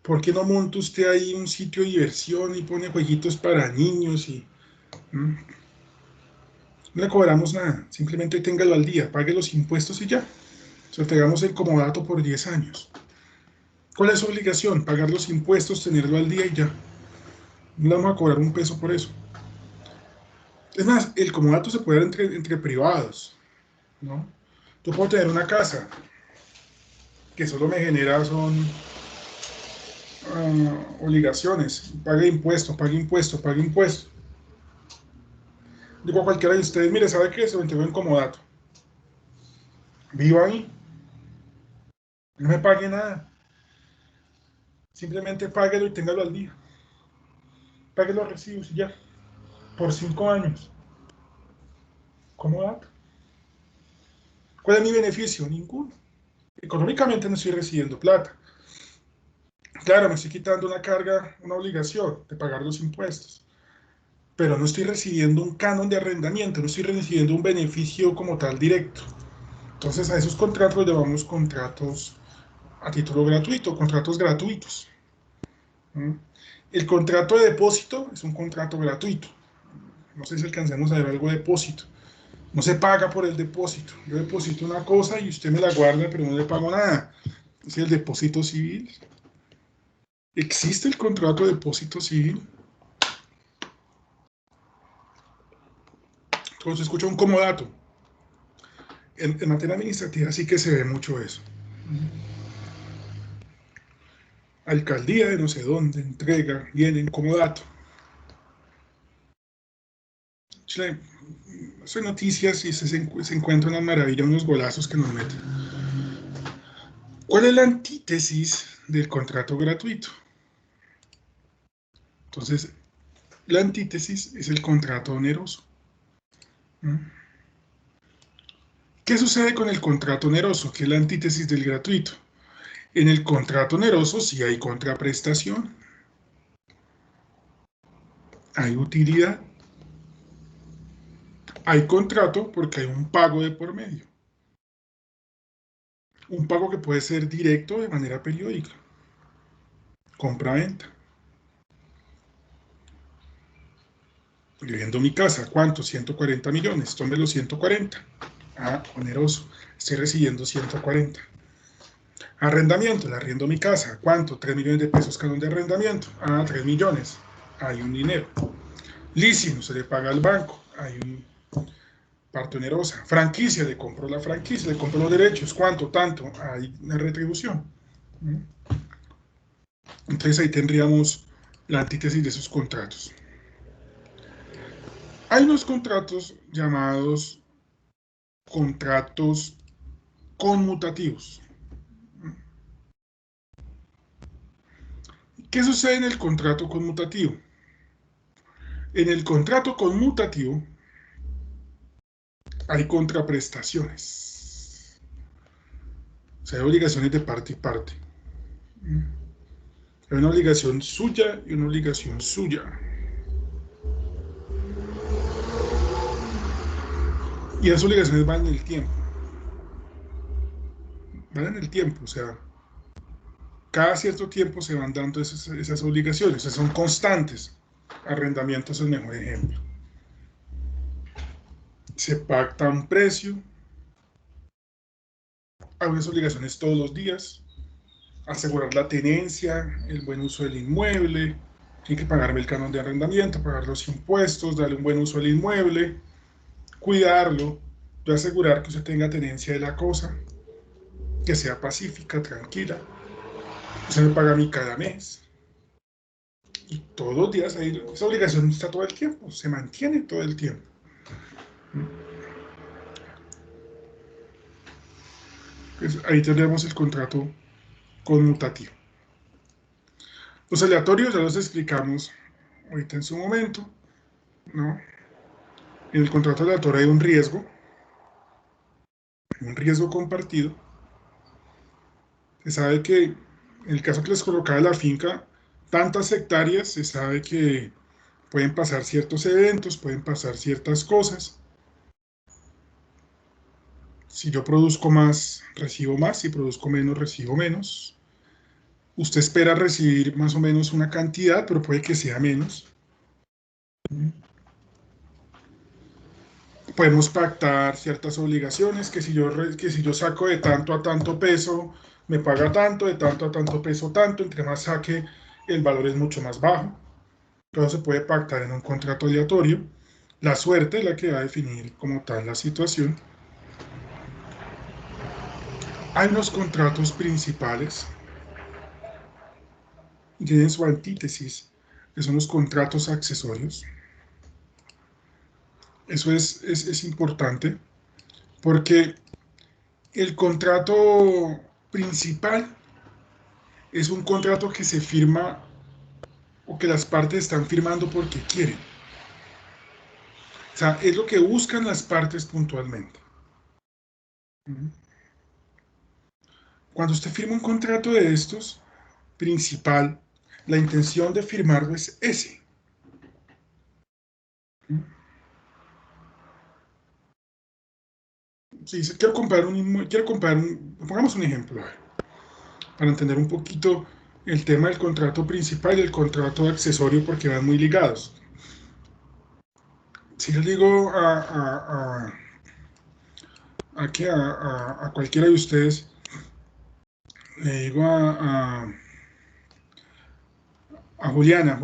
¿Por qué no monta usted ahí un sitio de diversión y pone jueguitos para niños? No le cobramos nada, simplemente téngalo al día, pague los impuestos y ya. O sea, tengamos el comodato por 10 años. ¿Cuál es su obligación? Pagar los impuestos, tenerlo al día y ya. No le vamos a cobrar un peso por eso. Es más, el comodato se puede dar entre privados, ¿no? Yo puedo tener una casa que solo me genera son obligaciones. Pague impuestos, pague impuestos, pague impuestos. Digo a cualquiera de ustedes, mire, ¿sabe qué? Se lo entrego en comodato. Viva ahí. No me pague nada. Simplemente páguelo y téngalo al día. Pague los recibos y ya. Por 5 años. Comodato. ¿Cuál es mi beneficio? Ninguno. Económicamente no estoy recibiendo plata. Claro, me estoy quitando una carga, una obligación de pagar los impuestos. Pero no estoy recibiendo un canon de arrendamiento, no estoy recibiendo un beneficio como tal directo. Entonces a esos contratos los llamamos contratos a título gratuito, contratos gratuitos. El contrato de depósito es un contrato gratuito. No sé si alcancemos a ver algo de depósito. No se paga por el depósito. Yo deposito una cosa y usted me la guarda, pero no le pago nada. Es el depósito civil. ¿Existe el contrato de depósito civil? Entonces, escucha un comodato. En materia administrativa sí que se ve mucho eso. Alcaldía de no sé dónde, entrega, viene en comodato. Son noticias y se encuentran una maravilla, unos golazos que nos meten. ¿Cuál es la antítesis del contrato gratuito? Entonces, la antítesis es el contrato oneroso. ¿Qué sucede con el contrato oneroso? Que es la antítesis del gratuito. En el contrato oneroso sí hay contraprestación, hay utilidad, hay contrato porque hay un pago de por medio. Un pago que puede ser directo de manera periódica. Compra-venta. Yo vendo mi casa, ¿cuánto? 140 millones, tome los 140. Ah, oneroso, estoy recibiendo 140. Arrendamiento, le arriendo mi casa, ¿cuánto? 3 millones de pesos canon de arrendamiento. Ah, 3 millones, hay un dinero. Leasing, se le paga al banco, hay un parte onerosa. Franquicia, le compro la franquicia, le compro los derechos, ¿cuánto? Tanto, hay una retribución. Entonces ahí tendríamos la antítesis de esos contratos. Hay unos contratos llamados contratos conmutativos. ¿Qué sucede en el contrato conmutativo? En el contrato conmutativo hay contraprestaciones. O sea, hay obligaciones de parte y parte. Hay una obligación suya y una obligación suya. Y esas obligaciones van en el tiempo. Van en el tiempo, o sea, cada cierto tiempo se van dando esas obligaciones, o sea, son constantes. Arrendamiento es el mejor ejemplo. Se pacta un precio, hay unas obligaciones todos los días, asegurar la tenencia, el buen uso del inmueble, tiene que pagarme el canon de arrendamiento, pagar los impuestos, darle un buen uso al inmueble, cuidarlo, yo asegurar que usted tenga tenencia de la cosa, que sea pacífica, tranquila, usted me paga a mí cada mes. Y todos los días ahí, esa obligación está todo el tiempo, se mantiene todo el tiempo. Pues ahí tendremos el contrato conmutativo. Los aleatorios ya los explicamos ahorita en su momento, ¿no? En el contrato aleatorio hay un riesgo compartido. Se sabe que en el caso que les colocaba la finca, tantas hectáreas, se sabe que pueden pasar ciertos eventos, pueden pasar ciertas cosas. Si yo produzco más, recibo más. Si produzco menos, recibo menos. Usted espera recibir más o menos una cantidad, pero puede que sea menos. Podemos pactar ciertas obligaciones, que si yo saco de tanto a tanto peso, me paga tanto, de tanto a tanto peso tanto. Entre más saque, el valor es mucho más bajo. Todo se puede pactar en un contrato aleatorio. La suerte es la que va a definir como tal la situación. Hay unos contratos principales y tienen su antítesis, que son los contratos accesorios. Eso es importante porque el contrato principal es un contrato que se firma o que las partes están firmando porque quieren. O sea, es lo que buscan las partes puntualmente. Cuando usted firma un contrato de estos, principal, la intención de firmarlo es ese. Si dice, quiero comprar un, pongamos un ejemplo, para entender un poquito el tema del contrato principal y el contrato accesorio porque van muy ligados. Si les digo a cualquiera de ustedes, le digo a Juliana,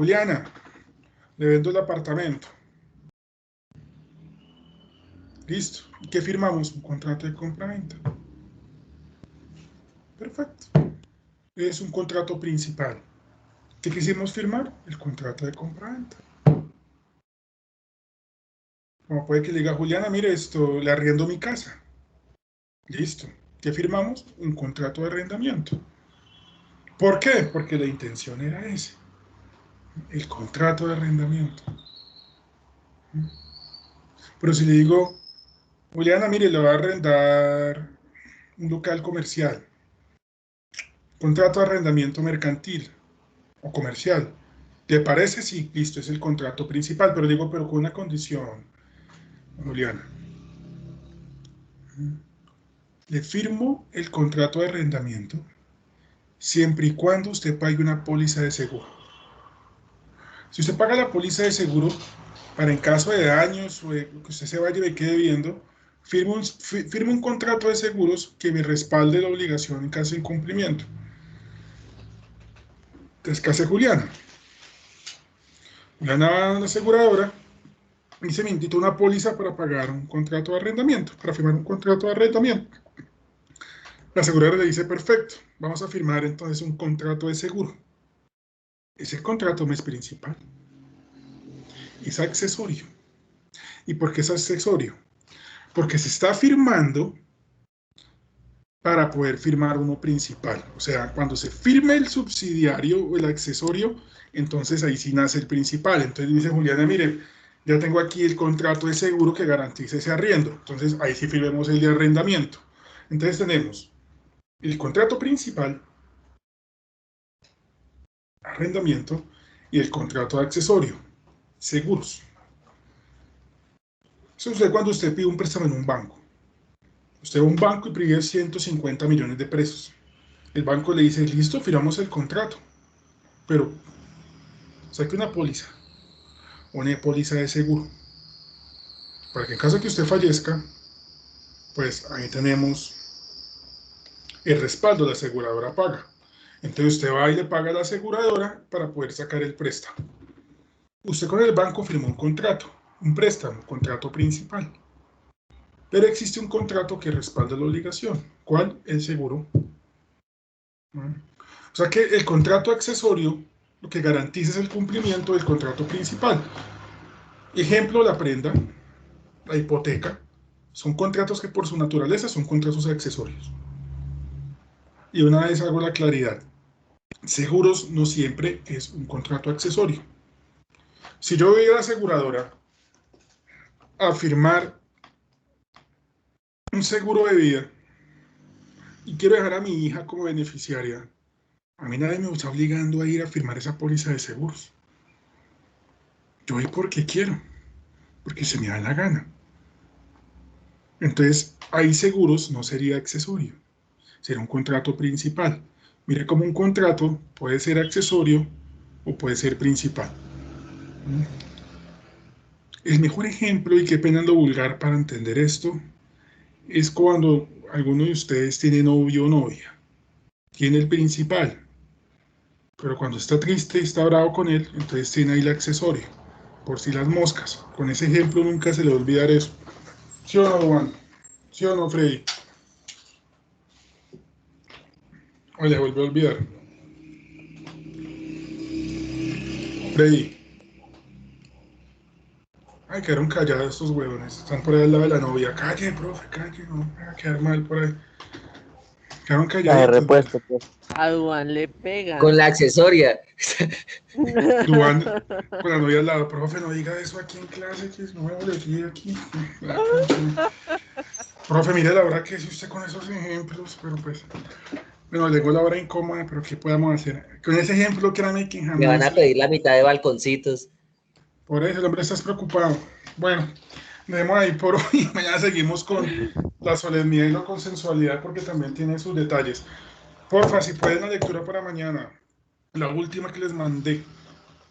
le vendo el apartamento. Listo. ¿Y qué firmamos? Un contrato de compra-venta. Perfecto. Es un contrato principal. ¿Qué quisimos firmar? El contrato de compra-venta. Como puede que le diga a Juliana, mire esto, le arriendo mi casa. Listo. ¿Qué firmamos? Un contrato de arrendamiento. ¿Por qué? Porque la intención era ese. El contrato de arrendamiento. Pero si le digo, Juliana, mire, le va a arrendar un local comercial. Contrato de arrendamiento mercantil o comercial. ¿Te parece? Sí, listo, es el contrato principal. Pero digo, pero con una condición, Juliana. Le firmo el contrato de arrendamiento siempre y cuando usted pague una póliza de seguro. Si usted paga la póliza de seguro, para en caso de daños o de que usted se vaya y me quede viendo, firme un contrato de seguros que me respalde la obligación en caso de incumplimiento. Entonces, ¿qué hace Juliana? Juliana va a la aseguradora y se me invita una póliza para pagar un contrato de arrendamiento, para firmar un contrato de arrendamiento. La aseguradora le dice, perfecto, vamos a firmar entonces un contrato de seguro. Ese contrato no es principal, es accesorio. ¿Y por qué es accesorio? Porque se está firmando para poder firmar uno principal. O sea, cuando se firme el subsidiario o el accesorio, entonces ahí sí nace el principal. Entonces dice Juliana, mire, ya tengo aquí el contrato de seguro que garantiza ese arriendo. Entonces ahí sí firmemos el de arrendamiento. Entonces tenemos el contrato principal, arrendamiento, y el contrato de accesorio, seguros. Eso sucede cuando usted pide un préstamo en un banco. Usted va a un banco y pide 150 millones de pesos. El banco le dice, listo, firmamos el contrato, pero saque una póliza de seguro, para que en caso de que usted fallezca, pues ahí tenemos el respaldo, la aseguradora paga. Entonces usted va y le paga a la aseguradora para poder sacar el préstamo. Usted con el banco firmó un contrato, un préstamo, contrato principal. Pero existe un contrato que respalda la obligación. ¿Cuál? El seguro. O sea que el contrato accesorio lo que garantiza es el cumplimiento del contrato principal. Ejemplo, la prenda, la hipoteca. Son contratos que por su naturaleza son contratos accesorios. Y una vez hago la claridad. Seguros no siempre es un contrato accesorio. Si yo voy a la aseguradora a firmar un seguro de vida y quiero dejar a mi hija como beneficiaria, a mí nadie me está obligando a ir a firmar esa póliza de seguros. Yo voy porque quiero, porque se me da la gana. Entonces, ahí seguros no sería accesorio, sería un contrato principal. Mire cómo un contrato puede ser accesorio o puede ser principal. El mejor ejemplo, y qué pena en lo vulgar para entender esto, es cuando alguno de ustedes tiene novio o novia. Tiene el principal, pero cuando está triste y está bravo con él, entonces tiene ahí el accesorio, por si las moscas. Con ese ejemplo nunca se le va a olvidar eso. ¿Sí o no, Juan? ¿Sí o no, Freddy? O le vuelve a olvidar. Freddy. Ay, quedaron callados estos huevones. Están por ahí al lado de la novia. Calle, profe, calle, no me va a quedar mal por ahí. Quedaron callados. Repuesto, pues. A Duan le pegan. Con la accesoria. Duan, con la novia al lado. Profe, no diga eso aquí en clase, que no me voy a decir aquí. Profe, mire la hora que es usted con esos ejemplos, pero pues... Bueno, le digo la hora incómoda, pero ¿qué podemos hacer? Con ese ejemplo, créanme que jamás... Me van a pedir la mitad de balconcitos. Por eso el hombre está preocupado. Bueno, dejemos ahí por hoy. Mañana seguimos con la solemnidad y la consensualidad porque también tiene sus detalles. Porfa, si pueden la lectura para mañana. la última que les mandé,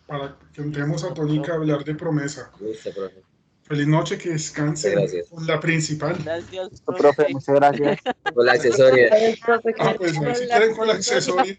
para que entremos a tónica a hablar de promesa. Listo, profe. Feliz noche, que descansen. Gracias. Con la principal. Gracias, Listo, profe, muchas gracias. Con la accesoria. Ah, pues ahí si quieren con la accesoria.